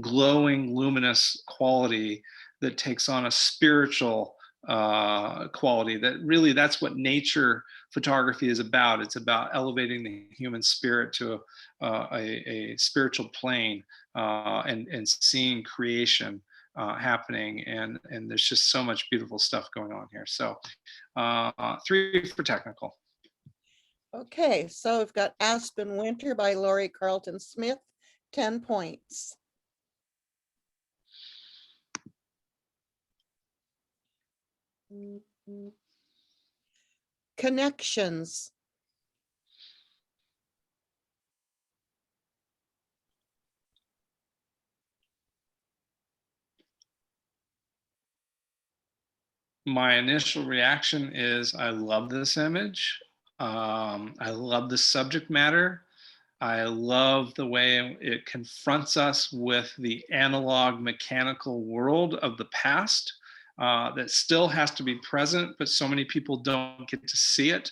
glowing, luminous quality that takes on a spiritual quality. That really, that's what nature photography is about. It's about elevating the human spirit to a spiritual plane and seeing creation happening. And there's just so much beautiful stuff going on here. So 3 for technical. Okay, so we've got Aspen Winter by Lori Carlton Smith, 10 points. Connections. My initial reaction is I love this image. I love the subject matter. I love the way it confronts us with the analog mechanical world of the past that still has to be present, but so many people don't get to see it.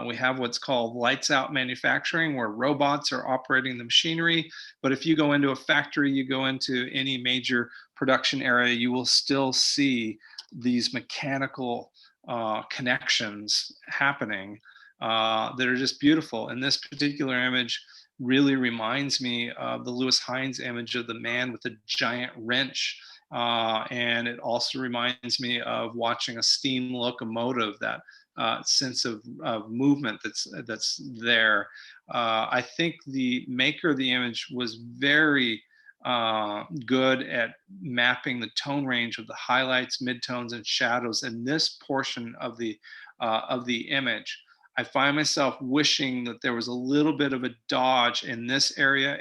We have what's called lights out manufacturing, where robots are operating the machinery. But if you go into a factory, you go into any major production area, you will still see these mechanical connections happening that are just beautiful. And this particular image really reminds me of the Lewis Hines image of the man with the giant wrench. And it also reminds me of watching a steam locomotive, that sense of movement that's there. I think the maker of the image was very good at mapping the tone range of the highlights, midtones, and shadows in this portion of the image. I find myself wishing that there was a little bit of a dodge in this area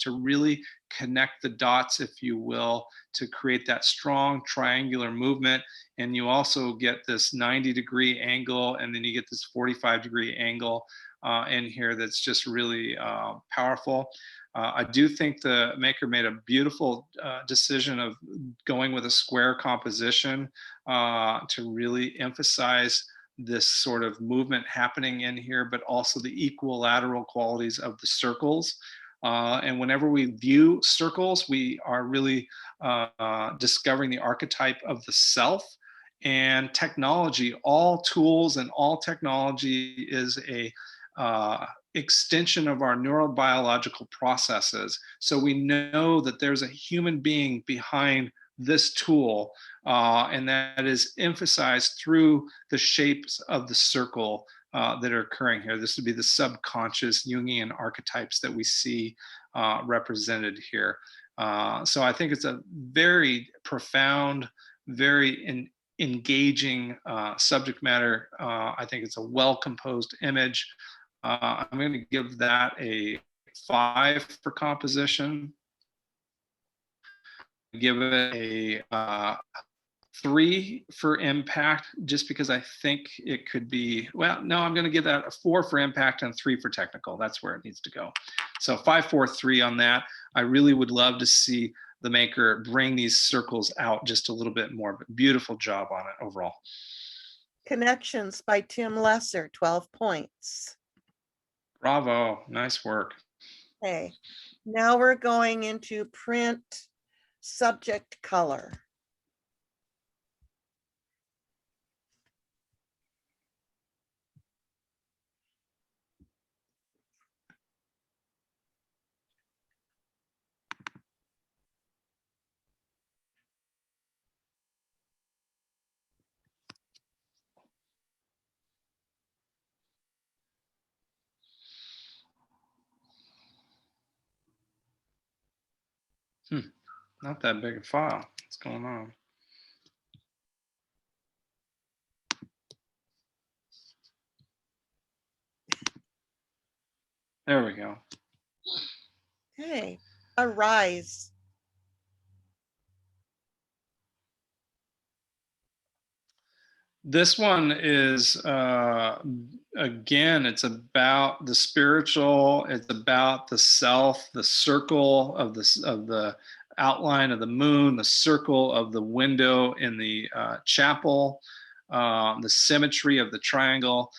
to really connect the dots, if you will, to create that strong triangular movement. And you also get this 90-degree angle, and then you get this 45-degree angle in here that's just really powerful. I do think the maker made a beautiful decision of going with a square composition to really emphasize this sort of movement happening in here, but also the equilateral qualities of the circles. And whenever we view circles, we are really discovering the archetype of the self. And technology, all tools and all technology is a extension of our neurobiological processes. So we know that there's a human being behind this tool, and that is emphasized through the shapes of the circle that are occurring here. This would be the subconscious Jungian archetypes that we see represented here. So I think it's a very profound, very engaging subject matter. I think it's a well-composed image. I'm going to give that a 5 for composition. Give it a 3 for impact, just because I think it could be, well, no, I'm going to give that a 4 for impact and 3 for technical. That's where it needs to go. So 5, 4, 3 on that. I really would love to see the maker bring these circles out just a little bit more, but beautiful job on it overall. Connections by Tim Lesser, 12 points. Bravo, nice work. Okay, now we're going into print subject color. Not that big a file. What's going on? There we go. Okay, arise. This one is again, it's about the spiritual, it's about the self, the circle of the outline of the moon, the circle of the window in the chapel, the symmetry of the triangle.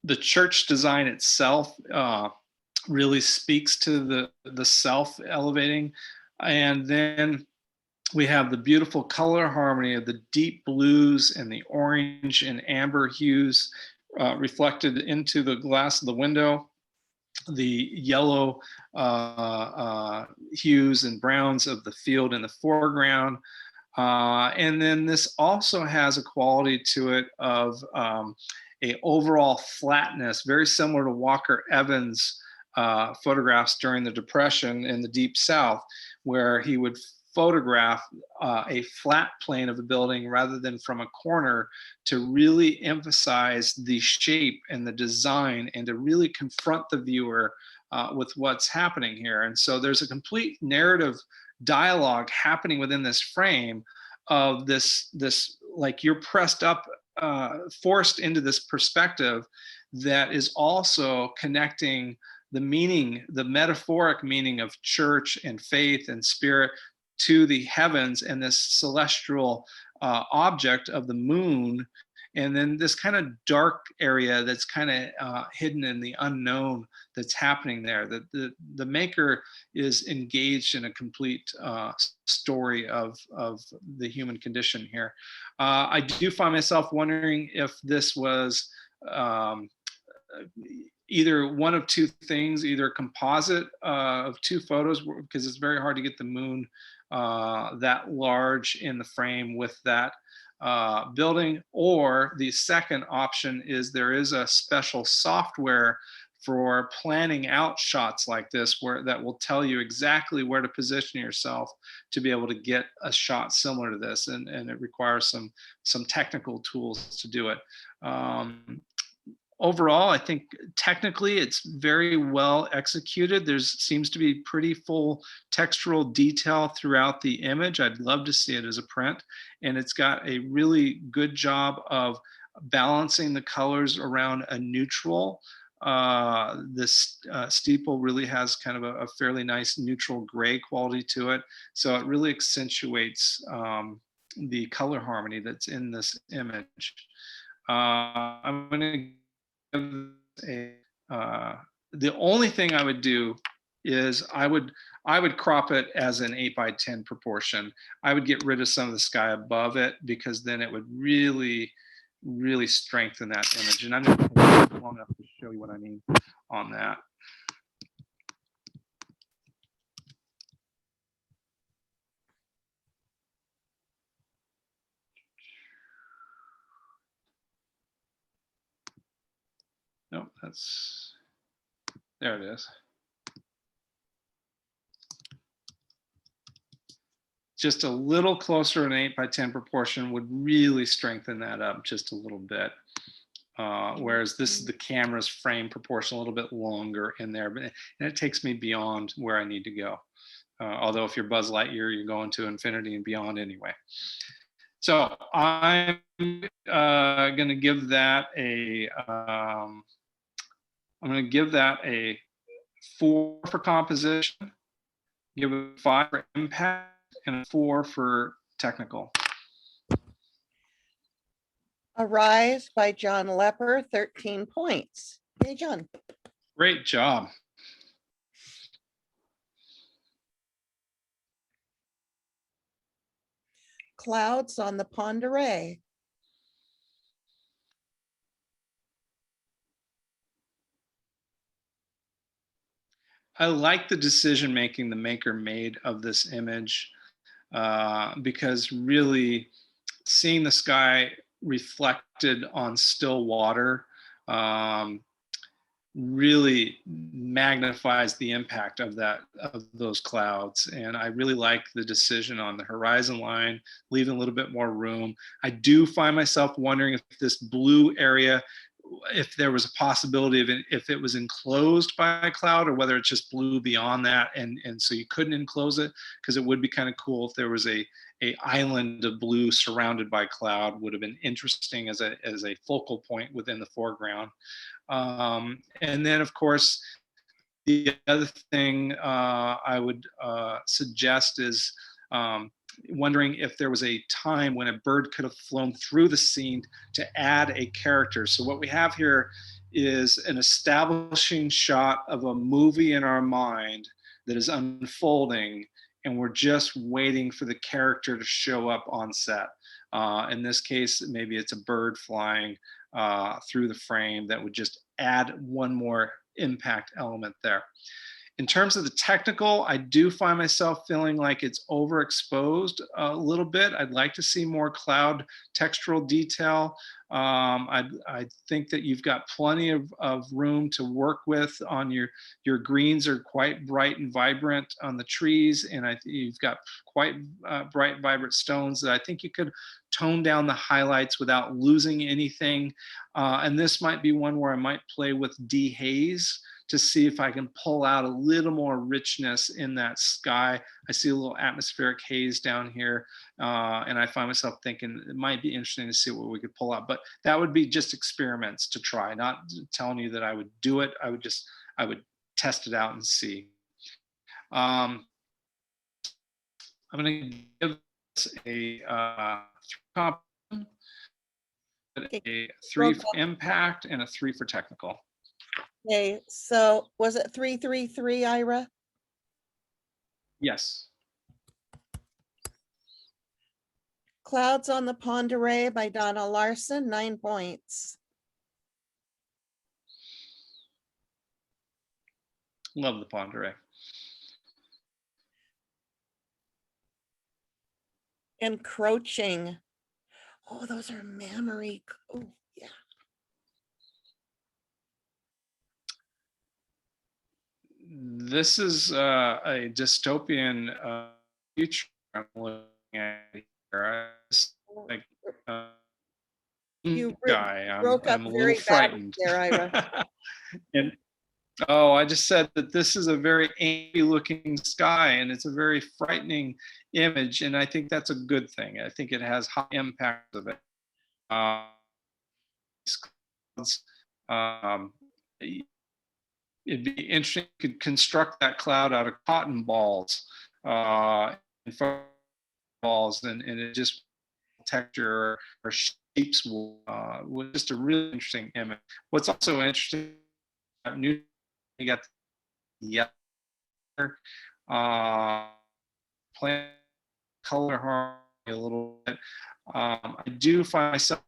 The church design itself really speaks to the self elevating. And then we have the beautiful color harmony of the deep blues and the orange and amber hues reflected into the glass of the window, the yellow hues and browns of the field in the foreground. And then this also has a quality to it of a overall flatness, very similar to Walker Evans' photographs during the Depression in the Deep South, where he would photograph a flat plane of the building rather than from a corner, to really emphasize the shape and the design and to really confront the viewer with what's happening here. And so there's a complete narrative dialogue happening within this frame of this like you're pressed up, forced into this perspective that is also connecting the meaning, the metaphoric meaning of church and faith and spirit to the heavens and this celestial object of the moon. And then this kind of dark area that's kind of hidden in the unknown that's happening there. The maker is engaged in a complete story of the human condition here. I do find myself wondering if this was either one of two things, either a composite of two photos, because it's very hard to get the moon that large in the frame with that building, or the second option is there is a special software for planning out shots like this, where that will tell you exactly where to position yourself to be able to get a shot similar to this, and it requires some technical tools to do it. Overall, I think technically it's very well executed. There seems to be pretty full textural detail throughout the image. I'd love to see it as a print. And it's got a really good job of balancing the colors around a neutral. This steeple really has kind of a fairly nice neutral gray quality to it. So it really accentuates the color harmony that's in this image. I'm going to the only thing I would do is I would crop it as an 8:10 proportion. I would get rid of some of the sky above it, because then it would really strengthen that image. And I'm going to take long enough to show you what I mean on that. Nope, there it is. just a little closer, an 8:10 proportion would really strengthen that up just a little bit. Whereas this is the camera's frame proportion, a little bit longer in there, and it takes me beyond where I need to go. Although if you're Buzz Lightyear, you're going to infinity and beyond anyway. So I'm going to give that a, I'm going to give that a 4 for composition, give it 5 for impact, and a 4 for technical. Arise by John Lepper, 13 points. Hey, John. Great job. Clouds on the Pond Array. I like the decision making the maker made of this image, because really seeing the sky reflected on still water really magnifies the impact of those clouds. And I really like the decision on the horizon line, leaving a little bit more room. I do find myself wondering if this blue area, if there was a possibility of it, if it was enclosed by a cloud, or whether it just blew beyond that, and so you couldn't enclose it, because it would be kind of cool if there was a island of blue surrounded by cloud. Would have been interesting as a focal point within the foreground. And then of course the other thing I would suggest is wondering if there was a time when a bird could have flown through the scene to add a character. So what we have here is an establishing shot of a movie in our mind that is unfolding, and we're just waiting for the character to show up on set. In this case, maybe it's a bird flying through the frame that would just add one more impact element there. In terms of the technical, I do find myself feeling like it's overexposed a little bit. I'd like to see more cloud textural detail. I think that you've got plenty of room to work with on your greens are quite bright and vibrant on the trees, and you've got quite bright, vibrant stones that I think you could tone down the highlights without losing anything. And this might be one where I might play with dehaze to see if I can pull out a little more richness in that sky. I see a little atmospheric haze down here, and I find myself thinking it might be interesting to see what we could pull out. But that would be just experiments to try, not telling you that I would do it. I would test it out and see. I'm going to give this a 3 for impact and a 3 for technical. Okay, so was it 333, Ira? Yes. Clouds on the Pond Array by Donna Larson, 9 points. Love the Pond Array. Encroaching. Oh, those are mammary. Oh, yeah. This is a dystopian future I'm looking at here. Like, You guy, broke up I'm a very little badly frightened. there, Ira. And I just said that this is a very angry looking sky, and it's a very frightening image, and I think that's a good thing. I think it has high impact of it. Um, it'd be interesting if you could construct that cloud out of cotton balls, and balls, and it just texture or shapes was just a really interesting image. What's also interesting, new you got the plant color harmony a little bit. I do find myself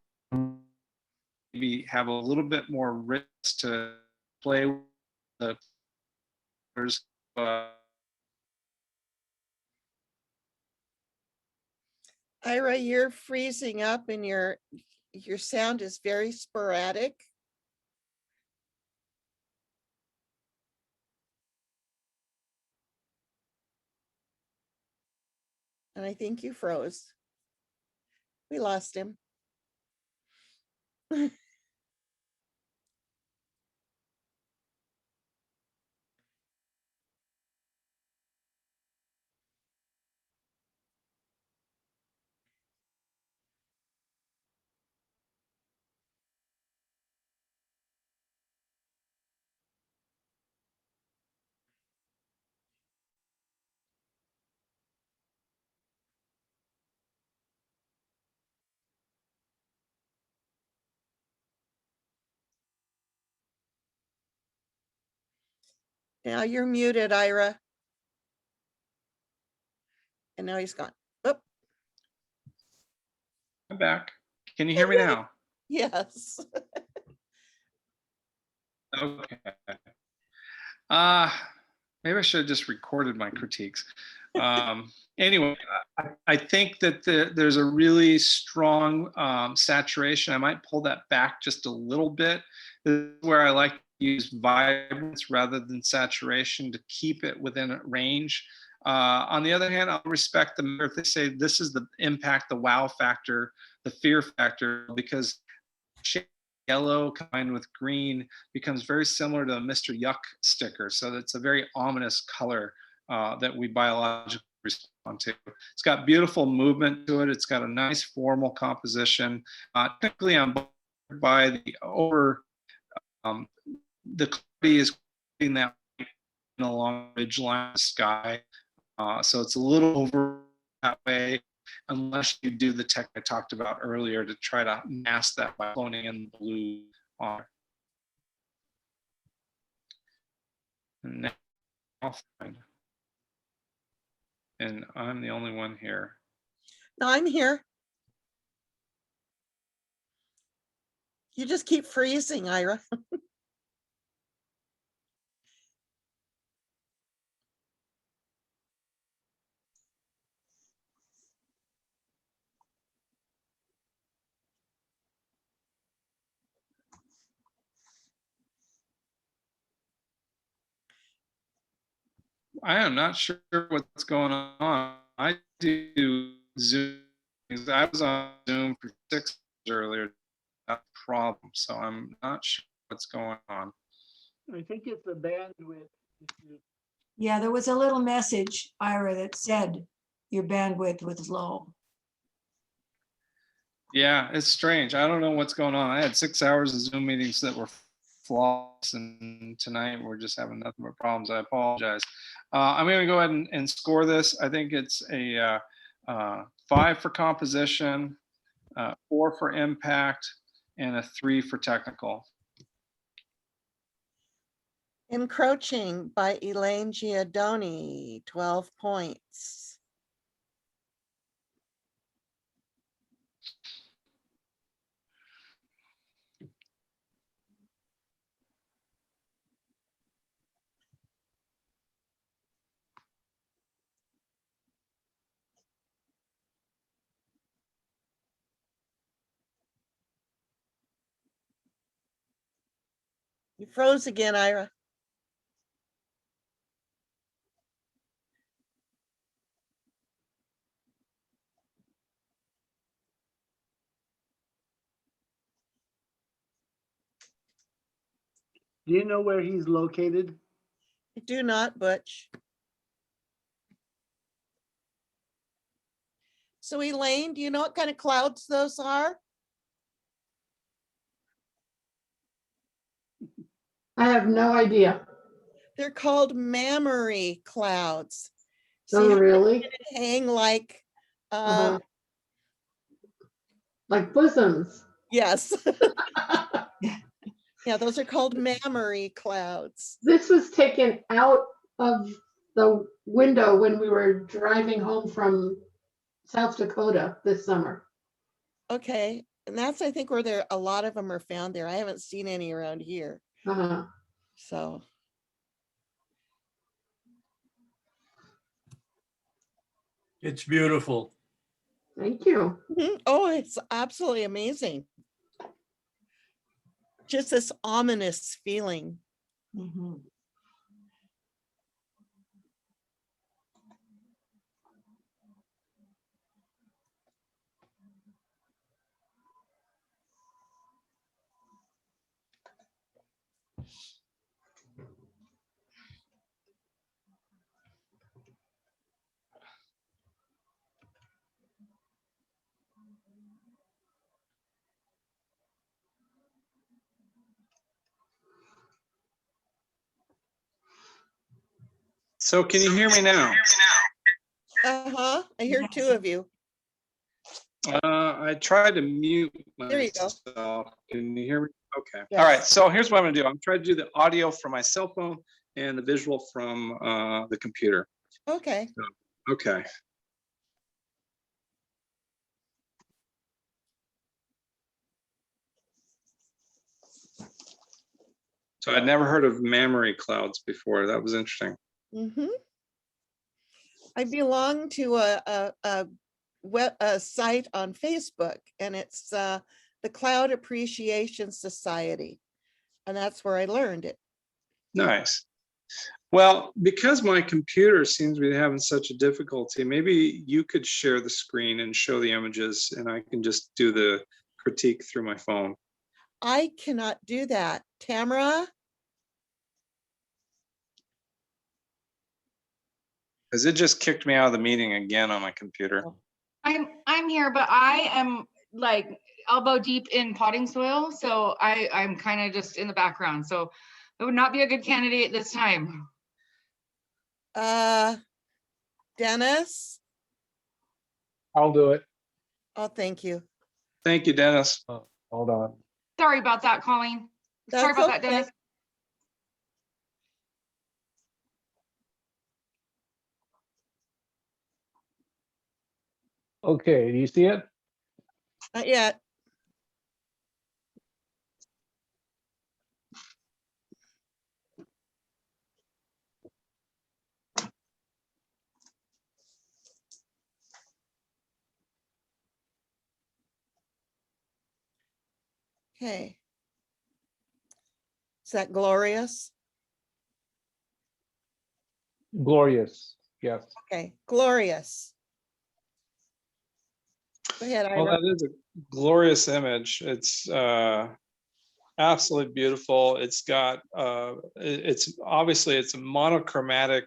maybe have a little bit more risk to play with the colors. Ira, you're freezing up and your sound is very sporadic. And I think you froze. We lost him. Now you're muted, Ira. And now he's gone. Oh, I'm back. Can you hear me now? yes. Okay. Maybe I should have just recorded my critiques. Anyway, I think that there's a really strong saturation. I might pull that back just a little bit. This is where I like to use vibrance rather than saturation to keep it within a range. On the other hand, I'll respect them if they say this is the impact, the wow factor, the fear factor, because yellow combined with green becomes very similar to a Mr. Yuck sticker. So that's a very ominous color that we biologically respond to. It's got beautiful movement to it. It's got a nice formal composition. Technically, I'm bothered by the clarity is creating that along the ridge line of the sky. So it's a little over that way, unless you do the tech I talked about earlier to try to mask that by cloning in the blue on. And now I'll find. And I'm the only one here. No, I'm here. You just keep freezing, Ira. I am not sure what's going on. I do Zoom. I was on Zoom for 6 hours earlier. That problem. So I'm not sure what's going on. I think it's the bandwidth issue. Yeah, there was a little message, Ira, that said your bandwidth was low. Yeah, it's strange. I don't know what's going on. I had 6 hours of Zoom meetings that were flawless, and tonight we're just having nothing but problems. I apologize. I'm going to go ahead and score this. I think it's a 5 for composition, 4 for impact, and a 3 for technical. Encroaching by Elaine Giadoni, 12 points. You froze again, Ira. Do you know where he's located? I do not, Butch. So Elaine, do you know what kind of clouds those are? I have no idea. They're called mammary clouds. Oh, See how really? they hang like, Uh-huh. Like bosoms. yes. Yeah, those are called mammary clouds. This was taken out of the window when we were driving home from South Dakota this summer. Okay, and that's, I think, where there a lot of them are found there. I haven't seen any around here. Uh-huh. So It's beautiful. Thank you. oh, it's absolutely amazing. Just this ominous feeling. Mhm. So can you hear me now? Uh-huh, I hear two of you. I tried to mute There you go. myself. Can you hear me? Okay. Yes. All right. So here's what I'm gonna do. I'm trying to do the audio from my cell phone and the visual from the computer. Okay. Okay. So I'd never heard of mammary clouds before. That was interesting. Mm-hmm. I belong to a site on Facebook, and it's the Cloud Appreciation Society, and that's where I learned it. Nice. Well, because my computer seems to be having such a difficulty, maybe you could share the screen and show the images, and I can just do the critique through my phone. I cannot do that. Tamara? Because it just kicked me out of the meeting again on my computer. I'm here, but I am like elbow deep in potting soil, so I'm kind of just in the background. So it would not be a good candidate this time. Dennis? I'll do it. Oh, thank you. Thank you, Dennis. Hold on. Sorry about that, Colleen. Sorry That's about that, okay. Dennis. Okay, do you see it? Not yet. Okay. Is that glorious? Glorious, yes. Okay, glorious. Go ahead, Well, Ira. that is a glorious image. It's absolutely beautiful. It's got it's obviously it's a monochromatic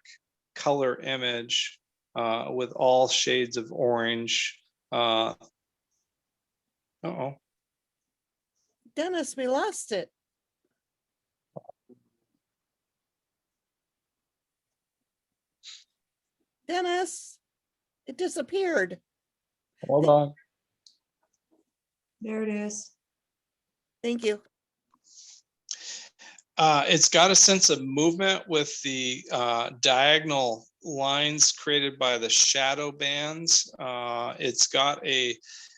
color image with all shades of orange. Uh-oh. Dennis, we lost it. Dennis, it disappeared. Hold on. There it is. Thank you. It's got a sense of movement with the diagonal lines created by the shadow bands. It's got a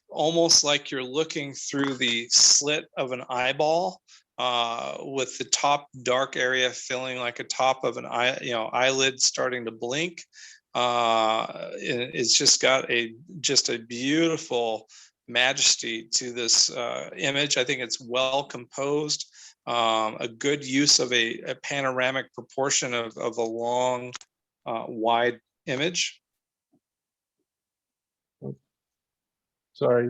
almost like you're looking through the slit of an eyeball with the top dark area feeling like a top of an eye, eyelid starting to blink. It's just got a beautiful majesty to this image. I think it's well composed. A good use of a panoramic proportion of a long, wide image. Sorry.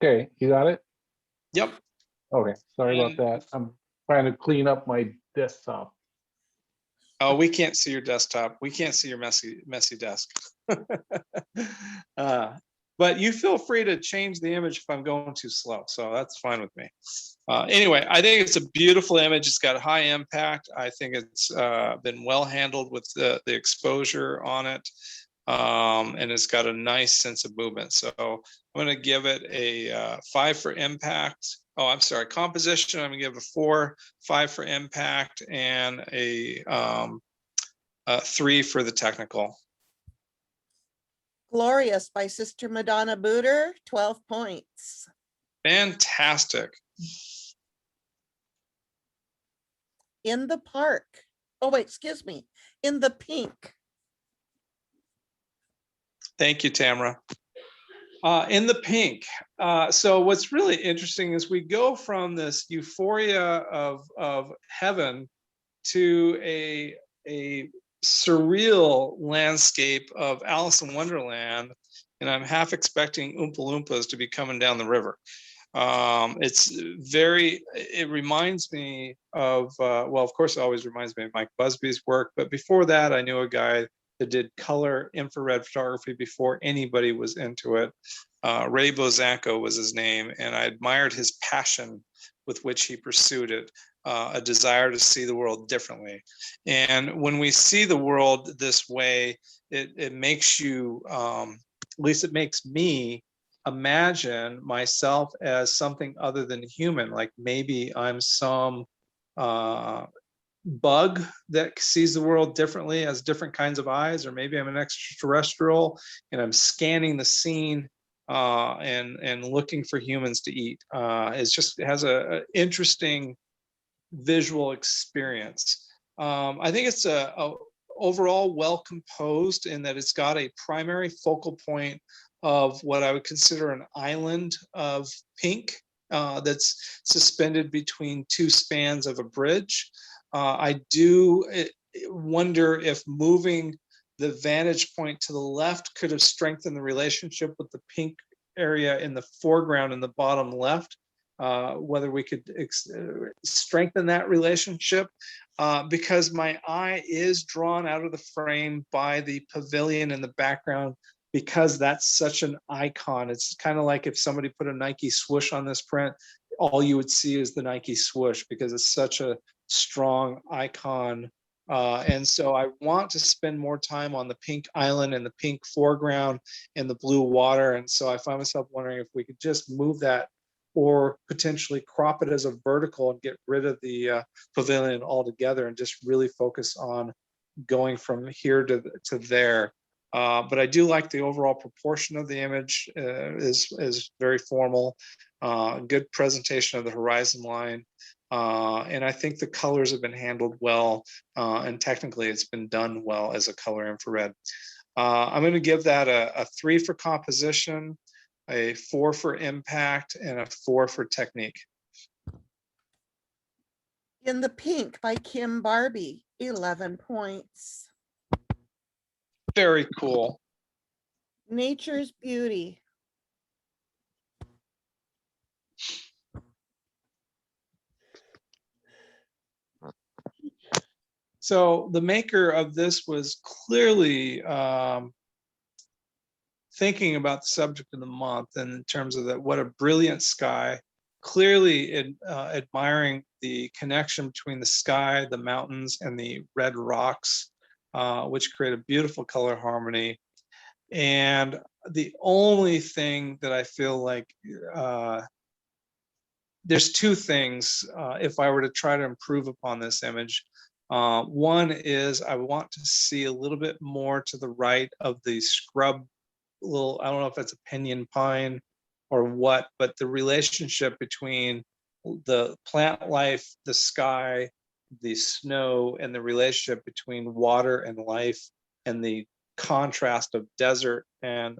Okay, you got it? Yep. Okay, sorry about that. I'm trying to clean up my desktop. Oh, we can't see your desktop. We can't see your messy desk. But you feel free to change the image if I'm going too slow. So that's fine with me. Anyway, I think it's a beautiful image. It's got high impact. I think it's been well handled with the exposure on it. And it's got a nice sense of movement. So I'm going to give it a 5 for impact. Oh, I'm sorry, composition. I'm going to give it a 4, 5 for impact, and a 3 for the technical. Glorious by Sister Madonna Booter, 12 points. Fantastic. In the park. Oh, wait, excuse me. In the pink. Thank you, Tamara. In the pink. So what's really interesting is we go from this euphoria of heaven to a surreal landscape of Alice in Wonderland, and I'm half expecting Oompa Loompas to be coming down the river. It's it reminds me of, well, of course, it always reminds me of Mike Busby's work, but before that, I knew a guy that did color infrared photography before anybody was into it. Ray Bozanko was his name, and I admired his passion with which he pursued it, a desire to see the world differently. And when we see the world this way, it makes you, at least it makes me, imagine myself as something other than human. Like maybe I'm some bug that sees the world differently, has different kinds of eyes, or maybe I'm an extraterrestrial and I'm scanning the scene and looking for humans to eat. It has a interesting visual experience. I think it's a overall well composed in that it's got a primary focal point of what I would consider an island of pink that's suspended between two spans of a bridge. I do wonder if moving the vantage point to the left could have strengthened the relationship with the pink area in the foreground in the bottom left. Whether we could strengthen that relationship, because my eye is drawn out of the frame by the pavilion in the background, because that's such an icon. It's kind of like if somebody put a Nike swoosh on this print, all you would see is the Nike swoosh, because it's such a strong icon. And so I want to spend more time on the pink island and the pink foreground and the blue water. And so I find myself wondering if we could just move that or potentially crop it as a vertical and get rid of the pavilion altogether and just really focus on going from here to there. But I do like the overall proportion of the image is very formal, good presentation of the horizon line. And I think the colors have been handled well, and technically it's been done well as a color infrared. I'm going to give that a 3 for composition, a 4 for impact, and a 4 for technique. In the Pink by Kim Barbie, 11 points. Very cool. Nature's Beauty. So the maker of this was clearly thinking about the subject of the month, and in terms of that, what a brilliant sky, clearly admiring the connection between the sky, the mountains, and the red rocks, which create a beautiful color harmony. And the only thing that I feel like there's two things if I were to try to improve upon this image. One is I want to see a little bit more to the right of the scrub, little, I don't know if it's a pinyon pine or what, but the relationship between the plant life, the sky, the snow, and the relationship between water and life, and the contrast of desert and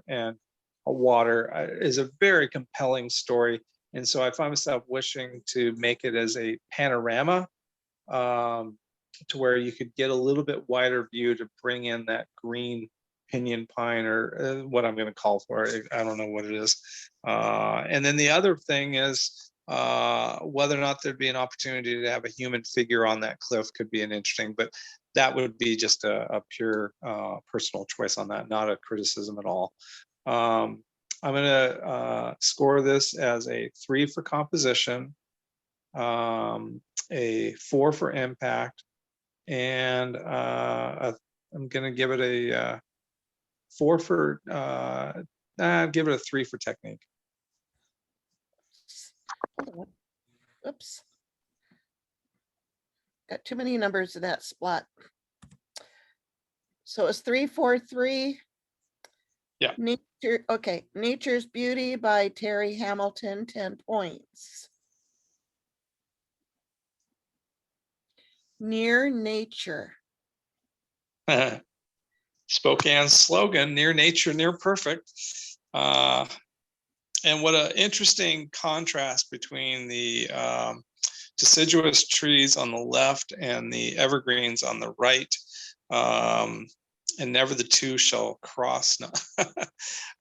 water is a very compelling story. And so I find myself wishing to make it as a panorama, to where you could get a little bit wider view to bring in that green pinyon pine, or what I'm going to call for it. I don't know what it is. And then the other thing is whether or not there'd be an opportunity to have a human figure on that cliff could be an interesting, but that would be just a pure personal choice on that, not a criticism at all. I'm going to score this as a 3 for composition, a 4 for impact, and I'm going to give it a 4 for, give it a 3 for technique. Oops. Got too many numbers in that spot. So it's 3, 4, 3. Yeah. Nature, okay. Nature's Beauty by Terry Hamilton, 10 points. Near Nature. Spokane's slogan, near nature, near perfect. And what an interesting contrast between the deciduous trees on the left and the evergreens on the right. and never the two shall cross. No.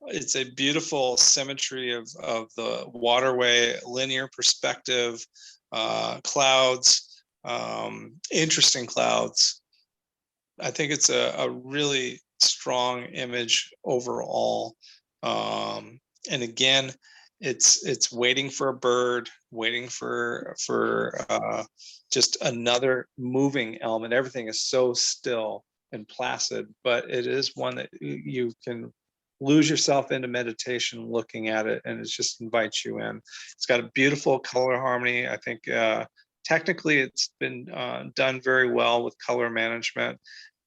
It's a beautiful symmetry of the waterway, linear perspective, clouds, interesting clouds. I think it's a really strong image overall. And again, it's waiting for a bird, waiting for just another moving element. Everything is so still and placid, but it is one that you can lose yourself into meditation looking at it, and it just invites you in. It's got a beautiful color harmony. I think technically it's been done very well with color management.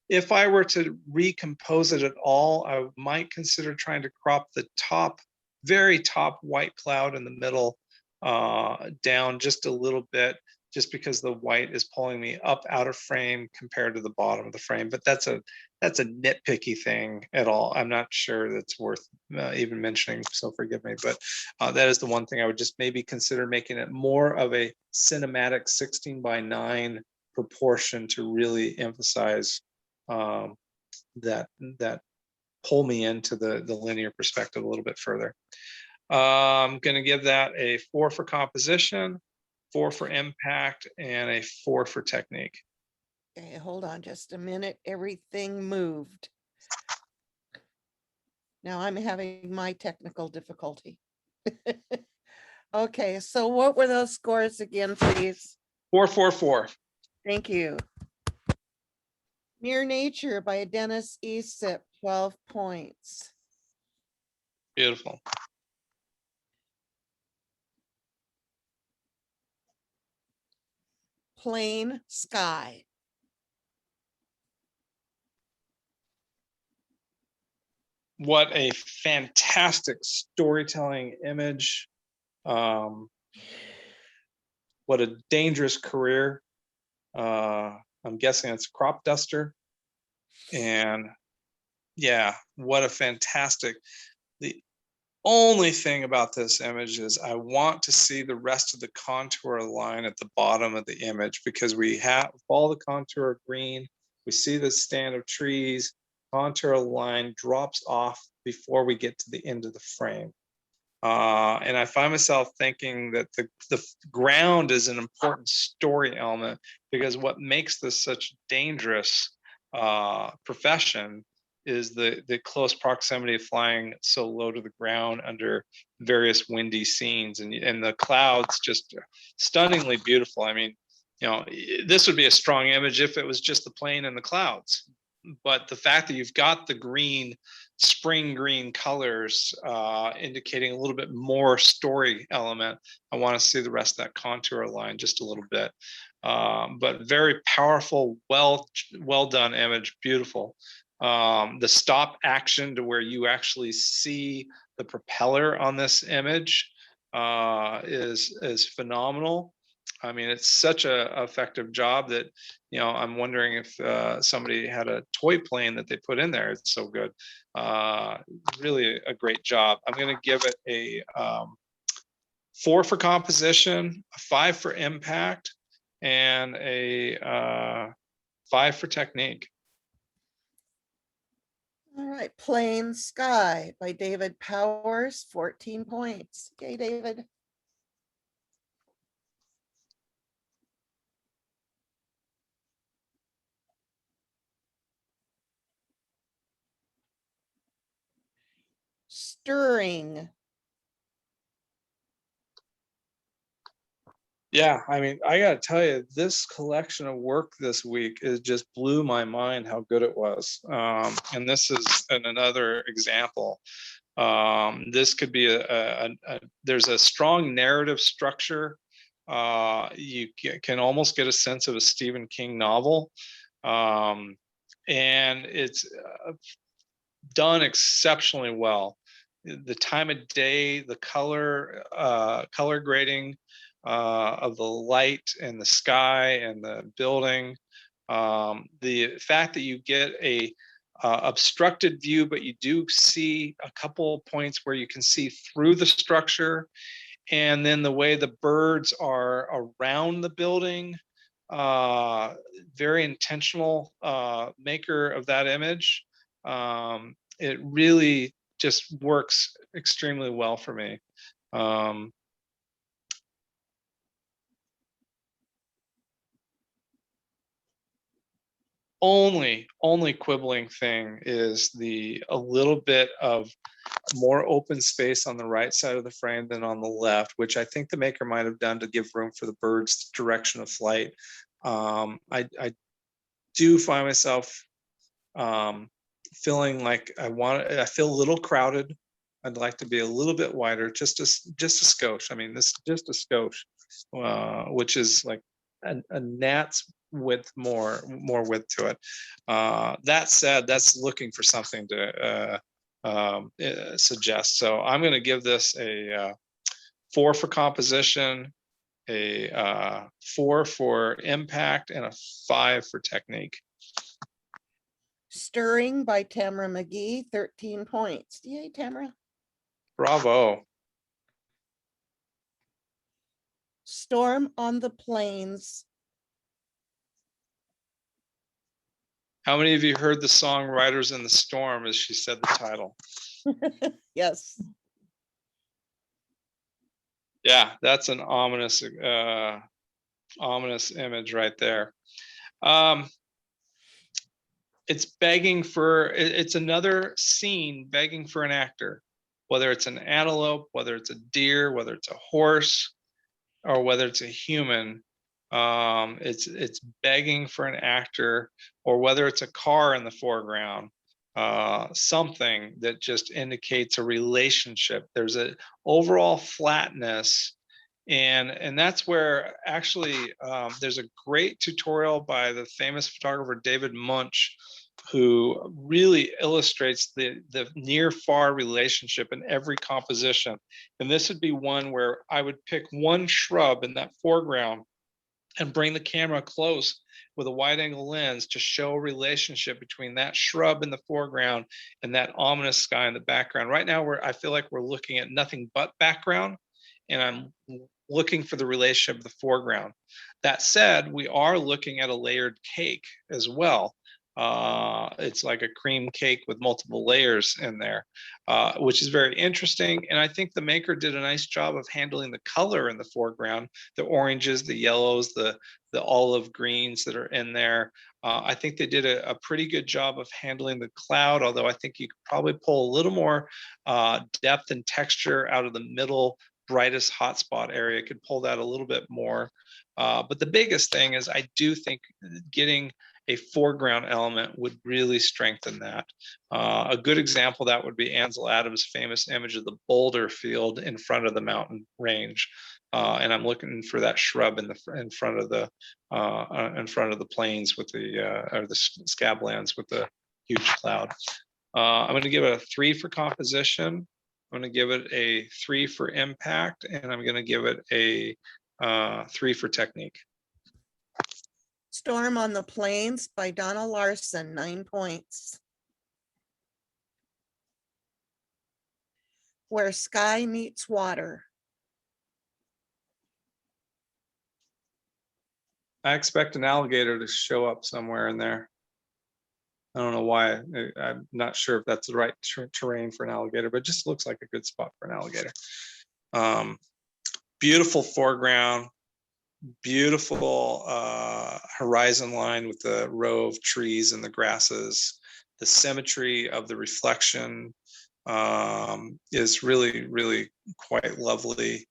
If I were to recompose it at all, I might consider trying to crop the top, very top white cloud in the middle down just a little bit, just because the white is pulling me up out of frame compared to the bottom of the frame. But that's a nitpicky thing at all. I'm not sure that's worth even mentioning, so forgive me. But that is the one thing I would just maybe consider making it more of a cinematic 16:9 proportion to really emphasize that pull me into the linear perspective a little bit further. I'm going to give that a 4 for composition, 4 for impact, and a 4 for technique. Okay, hold on just a minute. Everything moved. Now I'm having my technical difficulty. Okay, so what were those scores again, please? 4, 4, 4. Thank you. Near Nature by Dennis Esip, 12 points. Beautiful. Plain Sky. What a fantastic storytelling image. What a dangerous career. I'm guessing it's crop duster. And yeah, what a fantastic. The only thing about this image is I want to see the rest of the contour line at the bottom of the image, because we have all the contour green. We see the stand of trees, contour line drops off before we get to the end of the frame. And I find myself thinking that the ground is an important story element, because what makes this such dangerous profession is the close proximity of flying so low to the ground under various windy scenes, and the clouds just stunningly beautiful. I mean, this would be a strong image if it was just the plane and the clouds, but the fact that you've got the green, spring green colors indicating a little bit more story element, I want to see the rest of that contour line just a little bit. But very powerful, well done image, beautiful. The stop action to where you actually see the propeller on this image is phenomenal. I mean, it's such a effective job that, I'm wondering if somebody had a toy plane that they put in there. It's so good. Really a great job. I'm going to give it a 4 for composition, a 5 for impact, and a 5 for technique. All right, Plain Sky by David Powers, 14 points. Okay, David. Stirring. Yeah, I mean, I gotta tell you, this collection of work this week is just blew my mind how good it was. And this is another example. This could be there's a strong narrative structure. You can almost get a sense of a Stephen King novel. And it's done exceptionally well. The time of day, the color grading of the light and the sky and the building, the fact that you get a obstructed view, but you do see a couple points where you can see through the structure, and then the way the birds are around the building, very intentional maker of that image. it really just works extremely well for me. Only quibbling thing is a little bit of more open space on the right side of the frame than on the left, which I think the maker might have done to give room for the bird's direction of flight. I do find myself feeling like I feel a little crowded. I'd like to be a little bit wider, just a skosh. I mean, this just a skosh, which is like a gnat's width, more width to it. That said, that's looking for something to suggest. So I'm going to give this a 4 for composition, a 4 for impact, and a 5 for technique. Stirring by Tamara McGee, 13 points. Yay, Tamara. Bravo. Storm on the Plains. How many of you heard the song Riders in the Storm as she said the title? Yes. Yeah, that's an ominous image right there. It's begging for, it's another scene begging for an actor, whether it's an antelope, whether it's a deer, whether it's a horse, or whether it's a human. It's begging for an actor, or whether it's a car in the foreground, something that just indicates a relationship. There's an overall flatness, and that's where actually there's a great tutorial by the famous photographer David Munch, who really illustrates the near far relationship in every composition. And this would be one where I would pick one shrub in that foreground and bring the camera close with a wide angle lens to show a relationship between that shrub in the foreground and that ominous sky in the background. Right now, I feel like we're looking at nothing but background, and I'm looking for the relationship of the foreground. That said, we are looking at a layered cake as well. It's like a cream cake with multiple layers in there, which is very interesting. And I think the maker did a nice job of handling the color in the foreground, the oranges, the yellows, the olive greens that are in there. I think they did a pretty good job of handling the cloud, although I think you could probably pull a little more depth and texture out of the middle brightest hotspot area, could pull that a little bit more. But the biggest thing is I do think getting a foreground element would really strengthen that. A good example of that would be Ansel Adams' famous image of the boulder field in front of the mountain range. And I'm looking for that shrub in front of the plains with or the scablands with the huge cloud. I'm going to give it a 3 for composition. I'm going to give it a 3 for impact, and I'm going to give it a 3 for technique. Storm on the Plains by Donna Larson, 9 points. Where Sky Meets Water. I expect an alligator to show up somewhere in there. I don't know why. I'm not sure if that's the right terrain for an alligator, but it just looks like a good spot for an alligator. Beautiful foreground, beautiful horizon line with the row of trees and the grasses. The symmetry of the reflection is really, really quite lovely.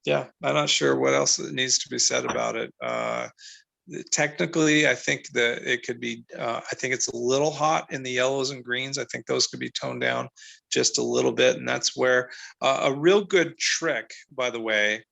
Yeah, I'm not sure what else needs to be said about it. Technically, I think that it could be, I think it's a little hot in the yellows and greens. I think those could be toned down just a little bit. And that's where a real good trick, by the way,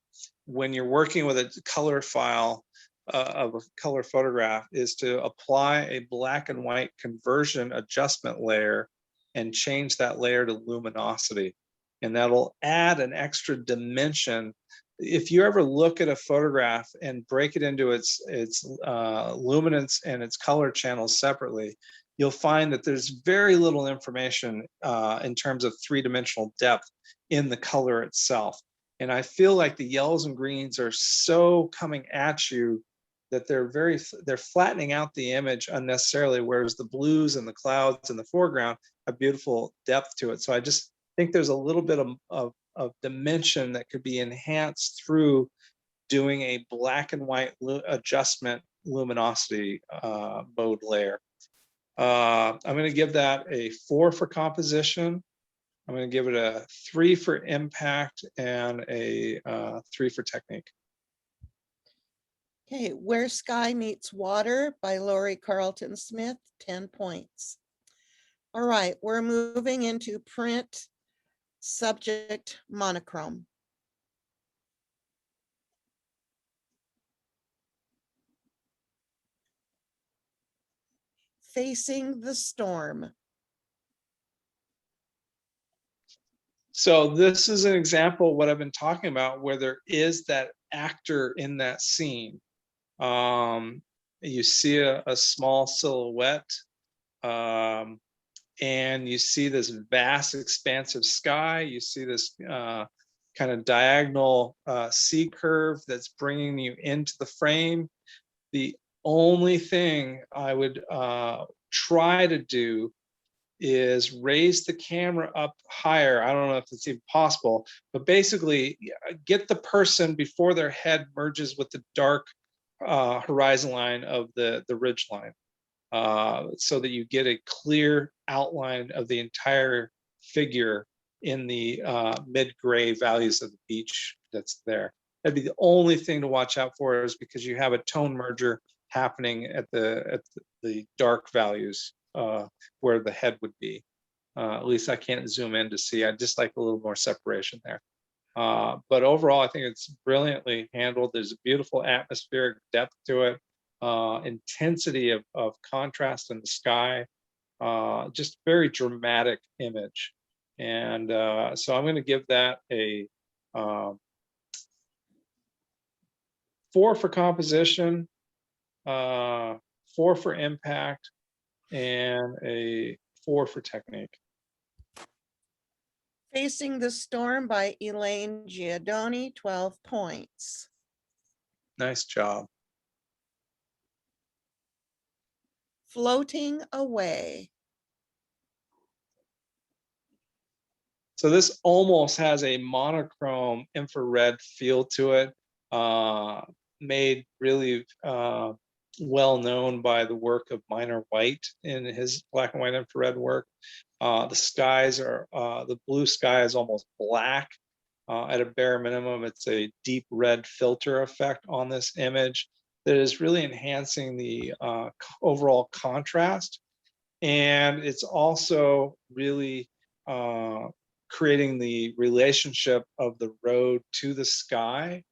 when you're working with a color file of a color photograph, is to apply a black and white conversion adjustment layer and change that layer to luminosity. And that'll add an extra dimension. If you ever look at a photograph and break it into its luminance and its color channels separately, you'll find that there's very little information in terms of three-dimensional depth in the color itself. And I feel like the yellows and greens are so coming at you that they're flattening out the image unnecessarily, whereas the blues and the clouds in the foreground have beautiful depth to it. So I just think there's a little bit of dimension that could be enhanced through doing a black and white adjustment luminosity mode layer. I'm going to give that a 4 for composition. I'm going to give it a 3 for impact and a 3 for technique. Okay, Where Sky Meets Water by Lori Carlton Smith, 10 points. All right, we're moving into print subject monochrome. Facing the Storm. So this is an example of what I've been talking about, where there is that actor in that scene. You see a small silhouette, and you see this vast expansive sky. You see this kind of diagonal C curve that's bringing you into the frame. The only thing I would try to do is raise the camera up higher. I don't know if it's even possible, but basically get the person before their head merges with the dark horizon line of the ridge line, so that you get a clear outline of the entire figure in the mid-gray values of the beach that's there. That'd be the only thing to watch out for, is because you have a tone merger happening at the dark values where the head would be. At least I can't zoom in to see. I just like a little more separation there. But overall, I think it's brilliantly handled. There's a beautiful atmospheric depth to it, intensity of contrast in the sky, just very dramatic image. And so I'm going to give that a 4 for composition, 4 for impact, and a 4 for technique. Facing the Storm by Elaine Giordani, 12 points. Nice job. Floating Away. So this almost has a monochrome infrared feel to it, made really well known by the work of Minor White in his black and white infrared work. The skies are, the blue sky is almost black. At a bare minimum, it's a deep red filter effect on this image that is really enhancing the overall contrast. And it's also really creating the relationship of the road to the sky.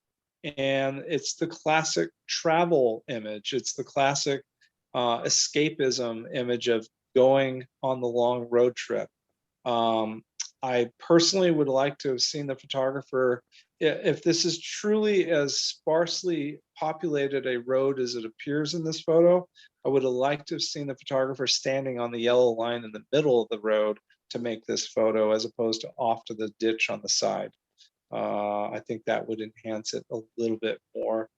And it's the classic travel image. It's the classic escapism image of going on the long road trip. I personally would like to have seen the photographer, if this is truly as sparsely populated a road as it appears in this photo, I would have liked to have seen the photographer standing on the yellow line in the middle of the road to make this photo, as opposed to off to the ditch on the side. I think that would enhance it a little bit more.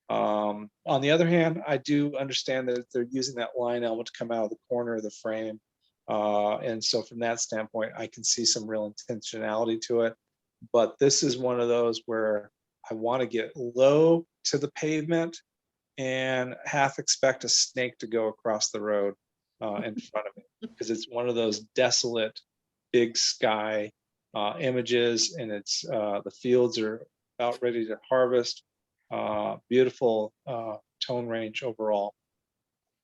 On the other hand, I do understand that they're using that line element to come out of the corner of the frame. And so from that standpoint, I can see some real intentionality to it. But this is one of those where I want to get low to the pavement and half expect a snake to go across the road in front of me, because it's one of those desolate, big sky images, and it's the fields are about ready to harvest. Beautiful tone range overall.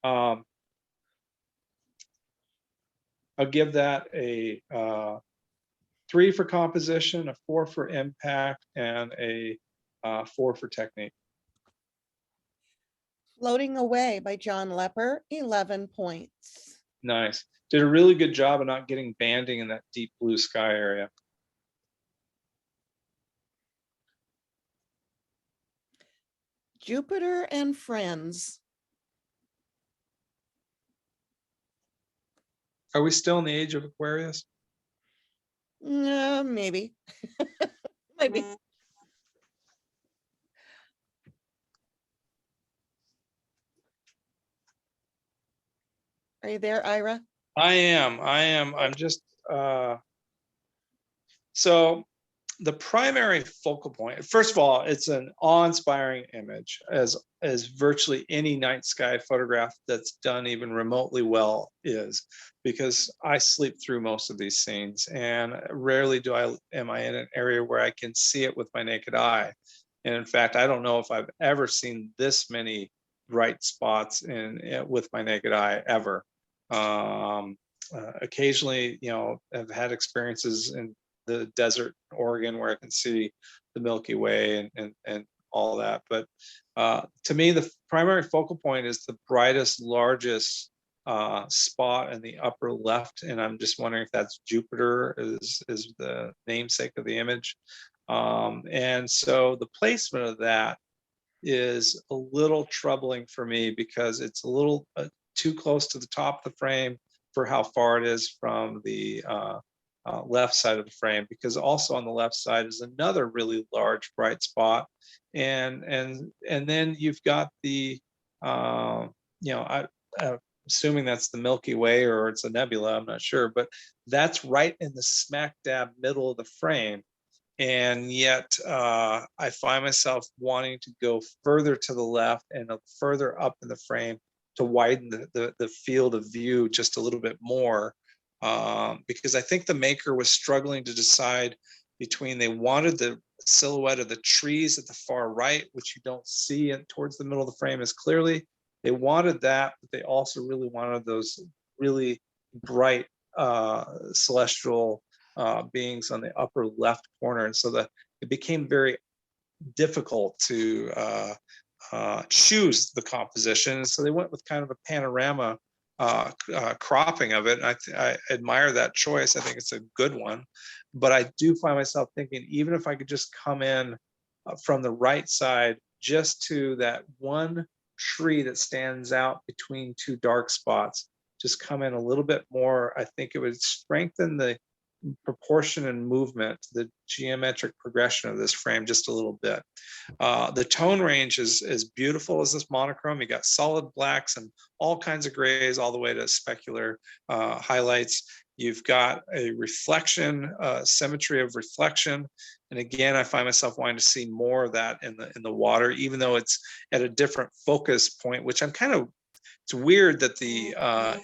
I'll give that a 3 for composition, a 4 for impact, and a 4 for technique. Floating Away by John Lepper, 11 points. Nice. Did a really good job of not getting banding in that deep blue sky area. Jupiter and Friends. Are we still in the age of Aquarius? Maybe. Maybe. Are you there, Ira? I am. I'm just, so the primary focal point, first of all, it's an awe-inspiring image, as virtually any night sky photograph that's done even remotely well is, because I sleep through most of these scenes, and rarely am I in an area where I can see it with my naked eye. And in fact, I don't know if I've ever seen this many bright spots with my naked eye ever. Occasionally, I've had experiences in the desert in Oregon where I can see the Milky Way and all that. But to me, the primary focal point is the brightest, largest spot in the upper left. And I'm just wondering if that's Jupiter is the namesake of the image. And so the placement of that is a little troubling for me because it's a little too close to the top of the frame for how far it is from the left side of the frame, because also on the left side is another really large bright spot, and then you've got the assuming that's the Milky Way or it's a nebula, I'm not sure, but that's right in the smack dab middle of the frame. And yet I find myself wanting to go further to the left and further up in the frame to widen the field of view just a little bit more, because I think the maker was struggling to decide between, they wanted the silhouette of the trees at the far right, which you don't see towards the middle of the frame as clearly. They wanted that, but they also really wanted those really bright celestial beings on the upper left corner. And so it became very difficult to choose the composition. So they went with kind of a panorama cropping of it. And I admire that choice. I think it's a good one. But I do find myself thinking, even if I could just come in from the right side, just to that one tree that stands out between two dark spots, just come in a little bit more, I think it would strengthen the proportion and movement, the geometric progression of this frame just a little bit. The tone range is beautiful as this monochrome. You got solid blacks and all kinds of grays, all the way to specular highlights. You've got a reflection, symmetry of reflection. And again, I find myself wanting to see more of that in the water, even though it's at a different focus point, which it's weird that the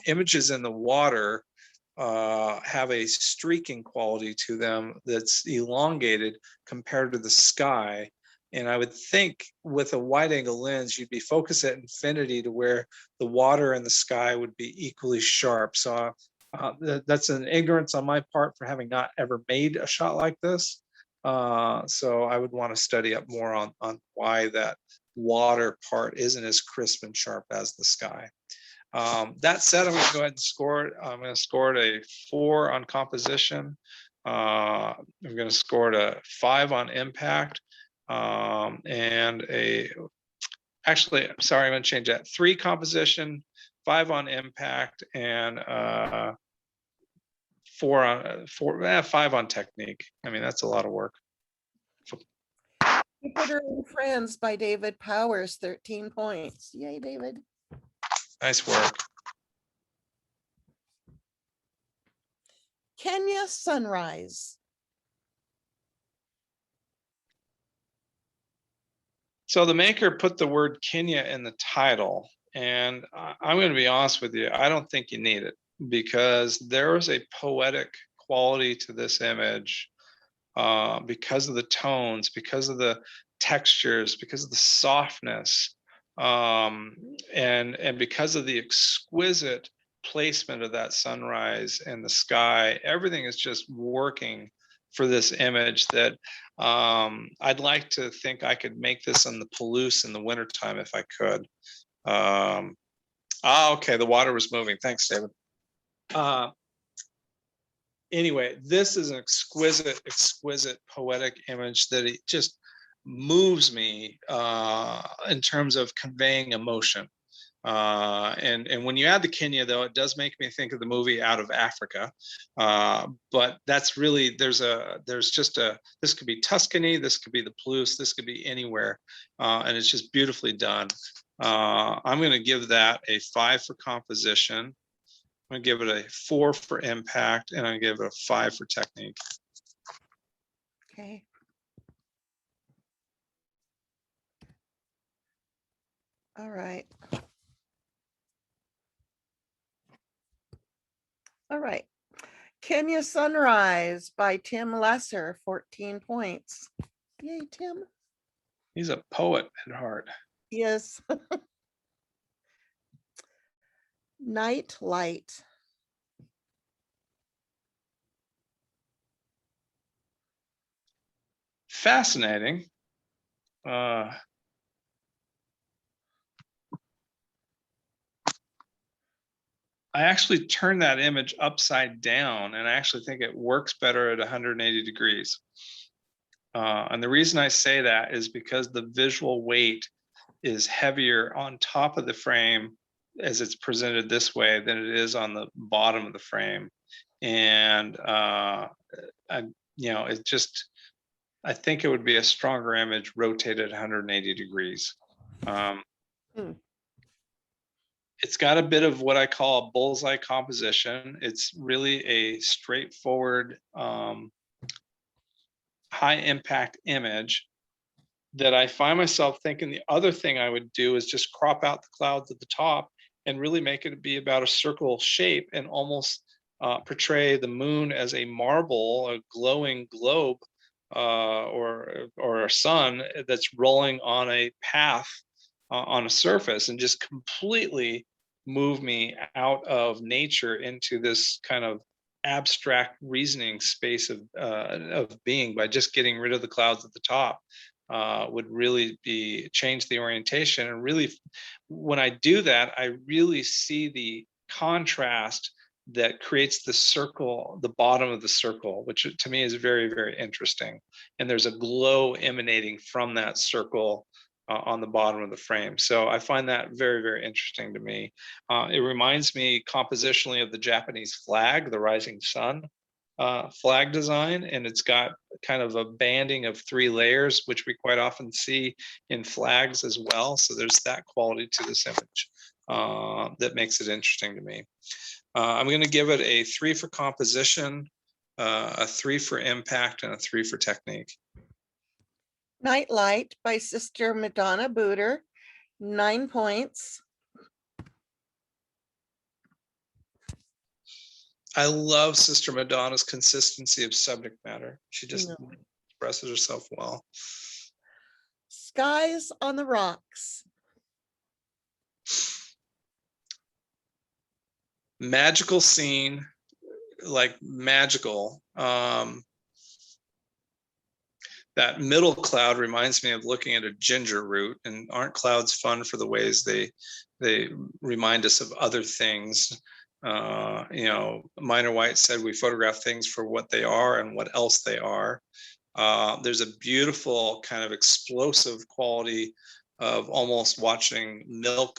images in the water have a streaking quality to them that's elongated compared to the sky. And I would think with a wide angle lens, you'd be focused at infinity to where the water and the sky would be equally sharp. So that's an ignorance on my part for having not ever made a shot like this. So I would want to study up more on why that water part isn't as crisp and sharp as the sky. That said, I'm going to go ahead and score it. I'm going to score it a 4 on composition. I'm going to score it a 5 on impact, and actually, sorry, I'm going to change that. 3 composition, 5 on impact, and 5 on technique. I mean, that's a lot of work. Jupiter and Friends by David Powers, 13 points. Yay, David. Nice work. Kenya Sunrise. So the maker put the word Kenya in the title, and I'm going to be honest with you, I don't think you need it, because there is a poetic quality to this image because of the tones, because of the textures, because of the softness, and because of the exquisite placement of that sunrise and the sky. Everything is just working for this image that I'd like to think I could make this on the Palouse in the wintertime if I could. Okay, the water was moving. Thanks, David. Anyway, this is an exquisite, exquisite poetic image that it just moves me in terms of conveying emotion. And when you add the Kenya, though, it does make me think of the movie Out of Africa. But that's really, this could be Tuscany, this could be the Palouse, this could be anywhere. And it's just beautifully done. I'm going to give that a 5 for composition. I'm gonna give it a 4 for impact, and I'm gonna give it a 5 for technique. Okay. All right. All right. Kenya Sunrise by Tim Lesser, 14 points. Yay, Tim. He's a poet at heart. Yes. Night Light. Fascinating. I actually turned that image upside down, and I actually think it works better at 180 degrees. And the reason I say that is because the visual weight is heavier on top of the frame as it's presented this way than it is on the bottom of the frame. And it just, I think it would be a stronger image rotated 180 degrees. It's got a bit of what I call a bullseye composition. It's really a straightforward, high impact image that I find myself thinking the other thing I would do is just crop out the clouds at the top and really make it be about a circle shape and almost portray the moon as a marble, a glowing globe, or a sun that's rolling on a path on a surface, and just completely move me out of nature into this kind of abstract reasoning space of being by just getting rid of the clouds at the top. Would really change the orientation. And really, when I do that, I really see the contrast that creates the circle, the bottom of the circle, which to me is very, very interesting. And there's a glow emanating from that circle on the bottom of the frame. So I find that very, very interesting to me. It reminds me compositionally of the Japanese flag, the rising sun flag design, and it's got kind of a banding of 3 layers, which we quite often see in flags as well. So there's that quality to this image that makes it interesting to me. I'm going to give it a 3 for composition, a 3 for impact, and a 3 for technique. Night Light by Sister Madonna Booter, 9 points. I love Sister Madonna's consistency of subject matter. She just expresses herself well. Skies on the Rocks. Magical scene, like magical. That middle cloud reminds me of looking at a ginger root, and aren't clouds fun for the ways they remind us of other things? Minor White said we photograph things for what they are and what else they are. There's a beautiful kind of explosive quality of almost watching milk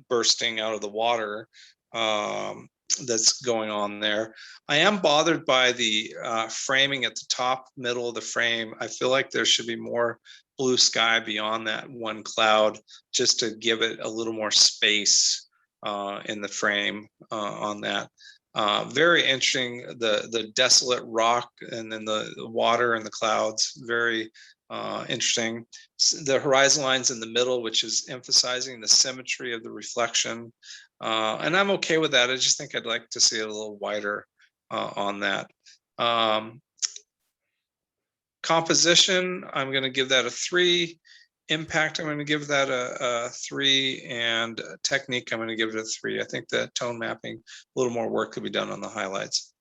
bursting out of the water that's going on there. I am bothered by the framing at the top middle of the frame. I feel like there should be more blue sky beyond that one cloud, just to give it a little more space in the frame on that. Very interesting, the desolate rock and then the water and the clouds, very interesting. The horizon lines in the middle, which is emphasizing the symmetry of the reflection. And I'm okay with that. I just think I'd like to see it a little wider on that. Composition, I'm going to give that a 3. Impact, I'm going to give that a 3, and technique, I'm going to give it a 3. I think that tone mapping, a little more work could be done on the highlights.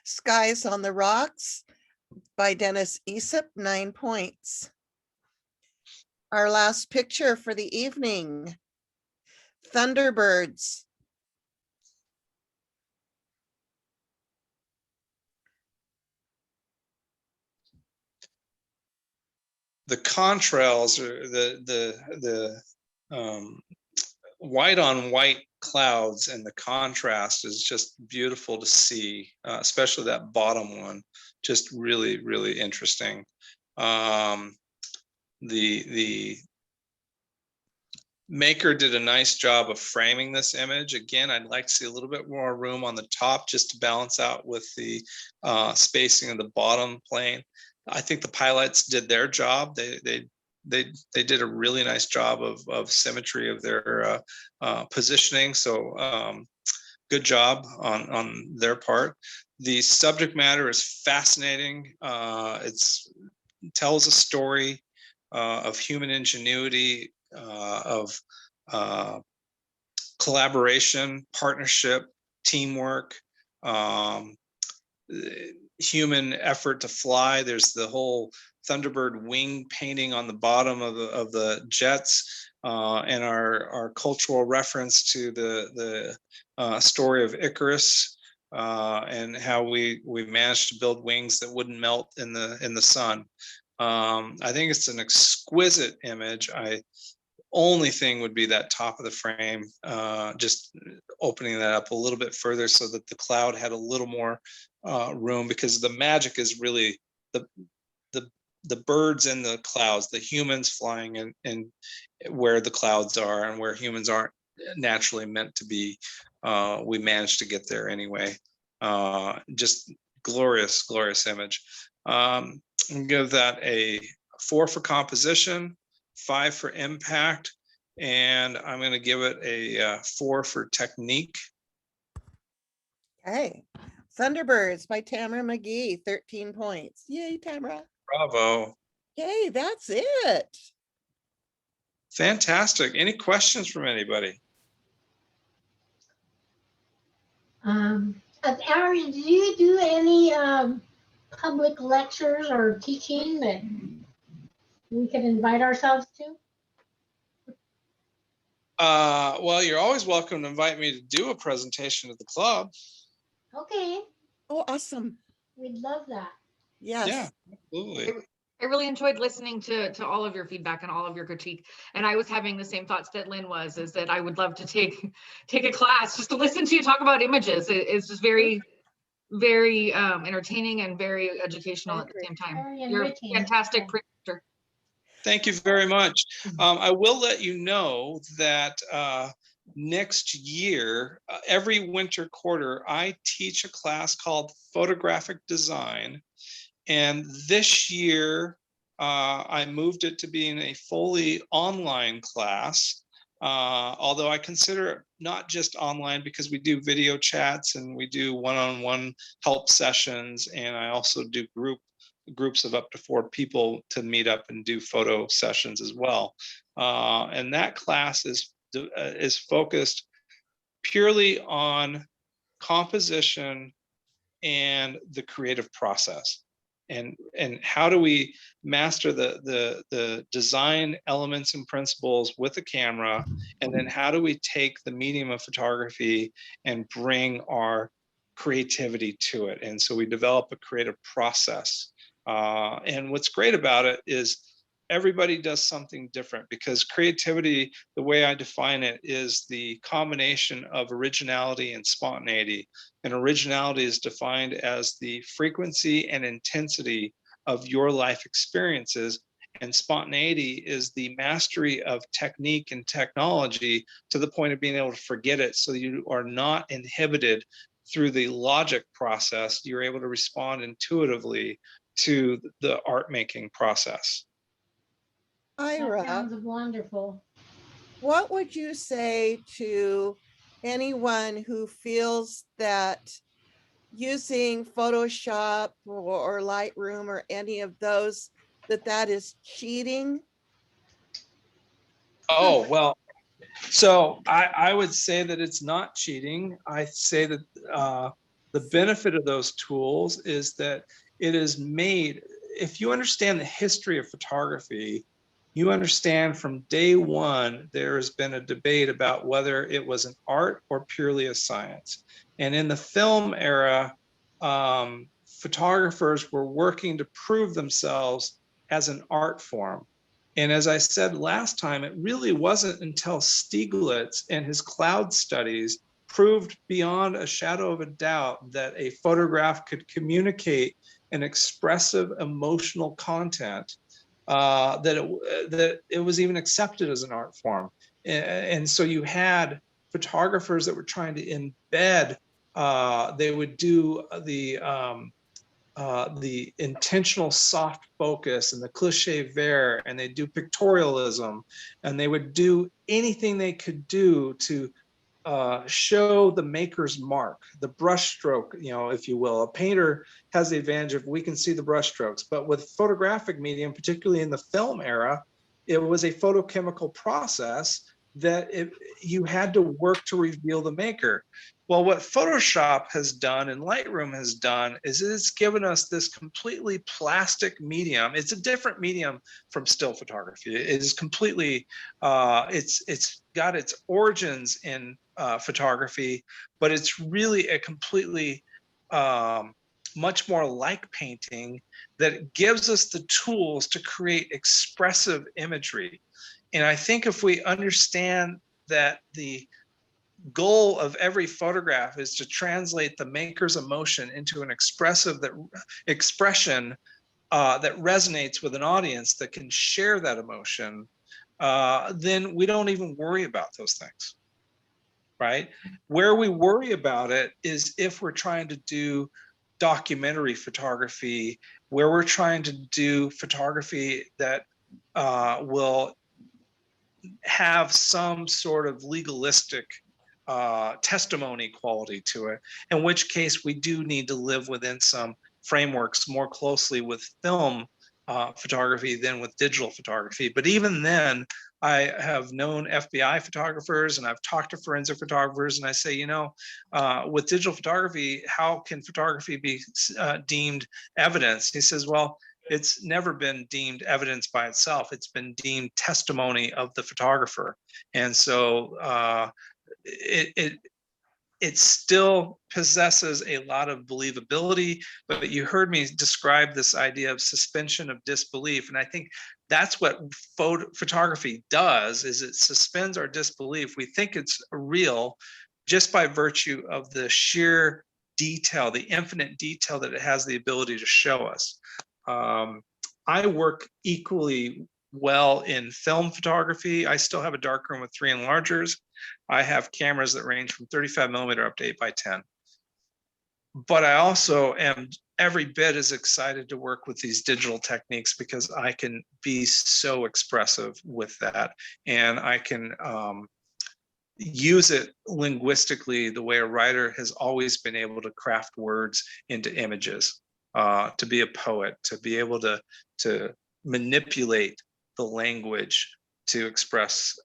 Skies on the Rocks by Dennis Aesop, 9 points. Our last picture for the evening, Thunderbirds. The contrails, or the white on white clouds, and the contrast is just beautiful to see, especially that bottom one, just really, really interesting. The Maker did a nice job of framing this image. Again, I'd like to see a little bit more room on the top just to balance out with the spacing of the bottom plane. I think the pilots did their job. They did a really nice job of symmetry of their positioning. So good job on their part. The subject matter is fascinating. It tells a story of human ingenuity, of collaboration, partnership, teamwork, human effort to fly. There's the whole Thunderbird wing painting on the bottom of the jets, and our cultural reference to the story of Icarus, and how we managed to build wings that wouldn't melt in the sun. I think it's an exquisite image. Only thing would be that top of the frame, just opening that up a little bit further so that the cloud had a little more room, because the magic is really the birds in the clouds, the humans flying in where the clouds are and where humans aren't naturally meant to be. We managed to get there anyway. Just glorious, glorious image. I'll give that a 4 for composition, 5 for impact, and I'm going to give it a 4 for technique. Okay. Thunderbirds by Tamara McGee, 13 points. Yay, Tamara. Bravo. Yay, that's it. Fantastic. Any questions from anybody? Aaron, do you do any public lectures or teaching that we could invite ourselves to? Well, you're always welcome to invite me to do a presentation at the club. Okay, Oh, awesome. we'd love that. Yes. Yeah, absolutely. I really enjoyed listening to all of your feedback and all of your critique. And I was having the same thoughts that Lynn was, is that I would love to take a class just to listen to you talk about images. It's just very, very entertaining and very educational at the same time. Very You're a enriching. fantastic presenter. Thank you very much. I will let you know that next year, every winter quarter, I teach a class called Photographic Design. And this year, I moved it to being a fully online class, although I consider it not just online, because we do video chats and we do one-on-one help sessions, and I also do groups of up to 4 people to meet up and do photo sessions as well. And that class is focused purely on composition and the creative process. And how do we master the design elements and principles with the camera, and then how do we take the medium of photography and bring our creativity to it? And so we develop a creative process. And what's great about it is everybody does something different, because creativity, the way I define it, is the combination of originality and spontaneity. And originality is defined as the frequency and intensity of your life experiences. And spontaneity is the mastery of technique and technology to the point of being able to forget it, so you are not inhibited through the logic process. You're able to respond intuitively to the art making process. That Ira, sounds wonderful. what would you say to anyone who feels that using Photoshop or Lightroom or any of those, that is cheating? Oh, well, so I would say that it's not cheating. I say that the benefit of those tools is that it is made, if you understand the history of photography, you understand from day one, there has been a debate about whether it was an art or purely a science. And in the film era, photographers were working to prove themselves as an art form. And as I said last time, it really wasn't until Stieglitz and his cloud studies proved beyond a shadow of a doubt that a photograph could communicate an expressive emotional content that it was even accepted as an art form. And so you had photographers that were trying to embed, they would do the intentional soft focus and the cliche vert, and they do pictorialism, and they would do anything they could do to show the maker's mark, the brush stroke, if you will. A painter has the advantage of we can see the brush strokes, but with photographic medium, particularly in the film era, it was a photochemical process that you had to work to reveal the maker. Well, what Photoshop has done and Lightroom has done is it's given us this completely plastic medium. It's a different medium from still photography. It is completely, it's got its origins in photography, but it's really a completely much more like painting that gives us the tools to create expressive imagery. And I think if we understand that the goal of every photograph is to translate the maker's emotion into an expression that resonates with an audience that can share that emotion, then we don't even worry about those things, right? Where we worry about it is if we're trying to do documentary photography, where we're trying to do photography that will have some sort of legalistic testimony quality to it, in which case we do need to live within some frameworks more closely with film photography than with digital photography. But even then, I have known FBI photographers and I've talked to forensic photographers, and I say, with digital photography, how can photography be deemed evidence? He says, well, it's never been deemed evidence by itself. It's been deemed testimony of the photographer. And so it still possesses a lot of believability, but you heard me describe this idea of suspension of disbelief. And I think that's what photography does, is it suspends our disbelief. We think it's real just by virtue of the sheer detail, the infinite detail that it has the ability to show us. I work equally well in film photography. I still have a darkroom with 3 enlargers. I have cameras that range from 35 millimeter up to 8x10. But I also am every bit as excited to work with these digital techniques because I can be so expressive with that. And I can use it linguistically the way a writer has always been able to craft words into images, to be a poet, to be able to manipulate the language to express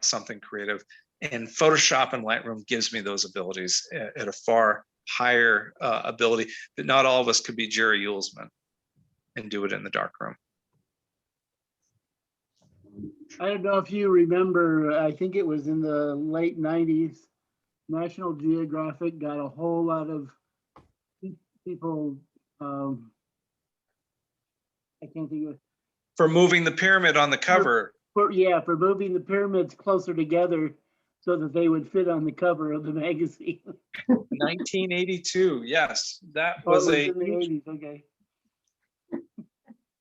something creative. And Photoshop and Lightroom gives me those abilities at a far higher ability that not all of us could be Jerry Uelsman and do it in the darkroom. I don't know if you remember, I think it was in the late 90s, National Geographic got a whole lot of people, I can't think of it. For moving the pyramid on the cover. For moving the pyramids closer together so that they would fit on the cover of the magazine. 1982, yes, that was in the 80s, okay.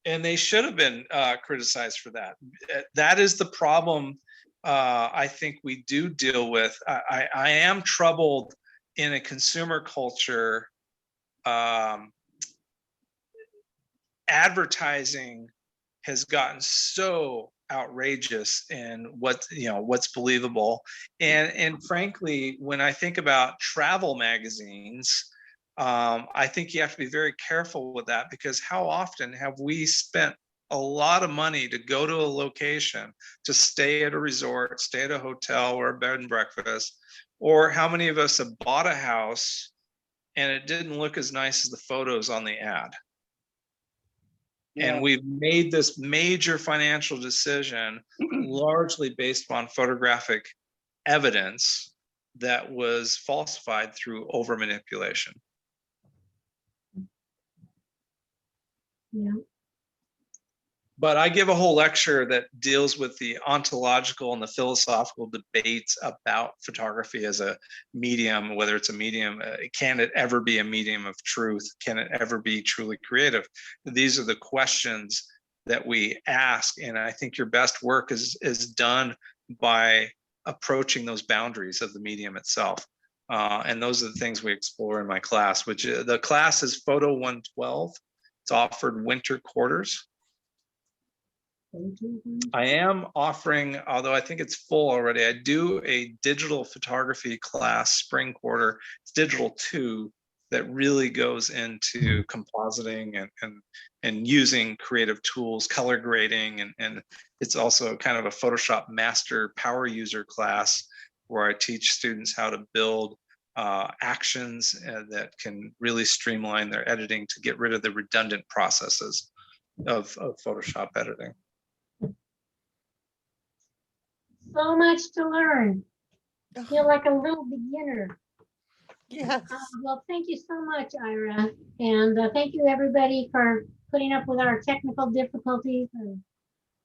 And they should have been criticized for that. That is the problem I think we do deal with. I am troubled in a consumer culture. Advertising has gotten so outrageous in what's believable, and frankly, when I think about travel magazines, I think you have to be very careful with that, because how often have we spent a lot of money to go to a location, to stay at a resort, stay at a hotel or a bed and breakfast, or how many of us have bought a house and it didn't look as nice as the photos on the ad? And we've made this major financial decision largely based on photographic evidence that was falsified through over manipulation. Yeah. But I give a whole lecture that deals with the ontological and the philosophical debates about photography as a medium, whether it's a medium, can it ever be a medium of truth? Can it ever be truly creative? These are the questions that we ask. And I think your best work is done by approaching those boundaries of the medium itself. And those are the things we explore in my class, which the class is Photo 112. It's offered winter quarters. I am offering, although I think it's full already, I do a digital photography class spring quarter. It's digital 2 that really goes into compositing and using creative tools, color grading, and it's also kind of a Photoshop master power user class where I teach students how to build actions that can really streamline their editing to get rid of the redundant processes of Photoshop editing. So much to learn. I feel like a little beginner. Yes. Well, thank you so much, Ira. And thank you, everybody, for putting up with our technical difficulties. And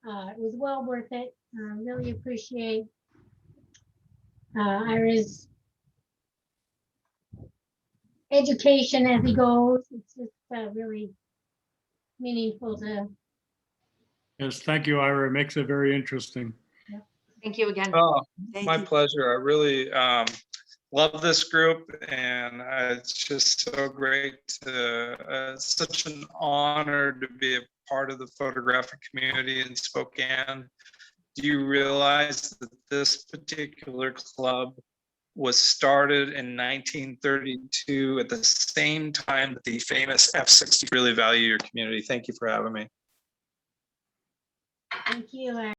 it was well worth it. Really appreciate Ira's education as he goes. It's just really meaningful to. Yes, thank you, Ira. It makes it very interesting. Thank you again. Oh, Thank my you. pleasure. I really love this group, and it's just so great to, it's such an honor to be a part of the photographic community in Spokane. Do you realize that this particular club was started in 1932 at the same time that the famous F-60? Really value your community. Thank you for having me. Thank you, Ira.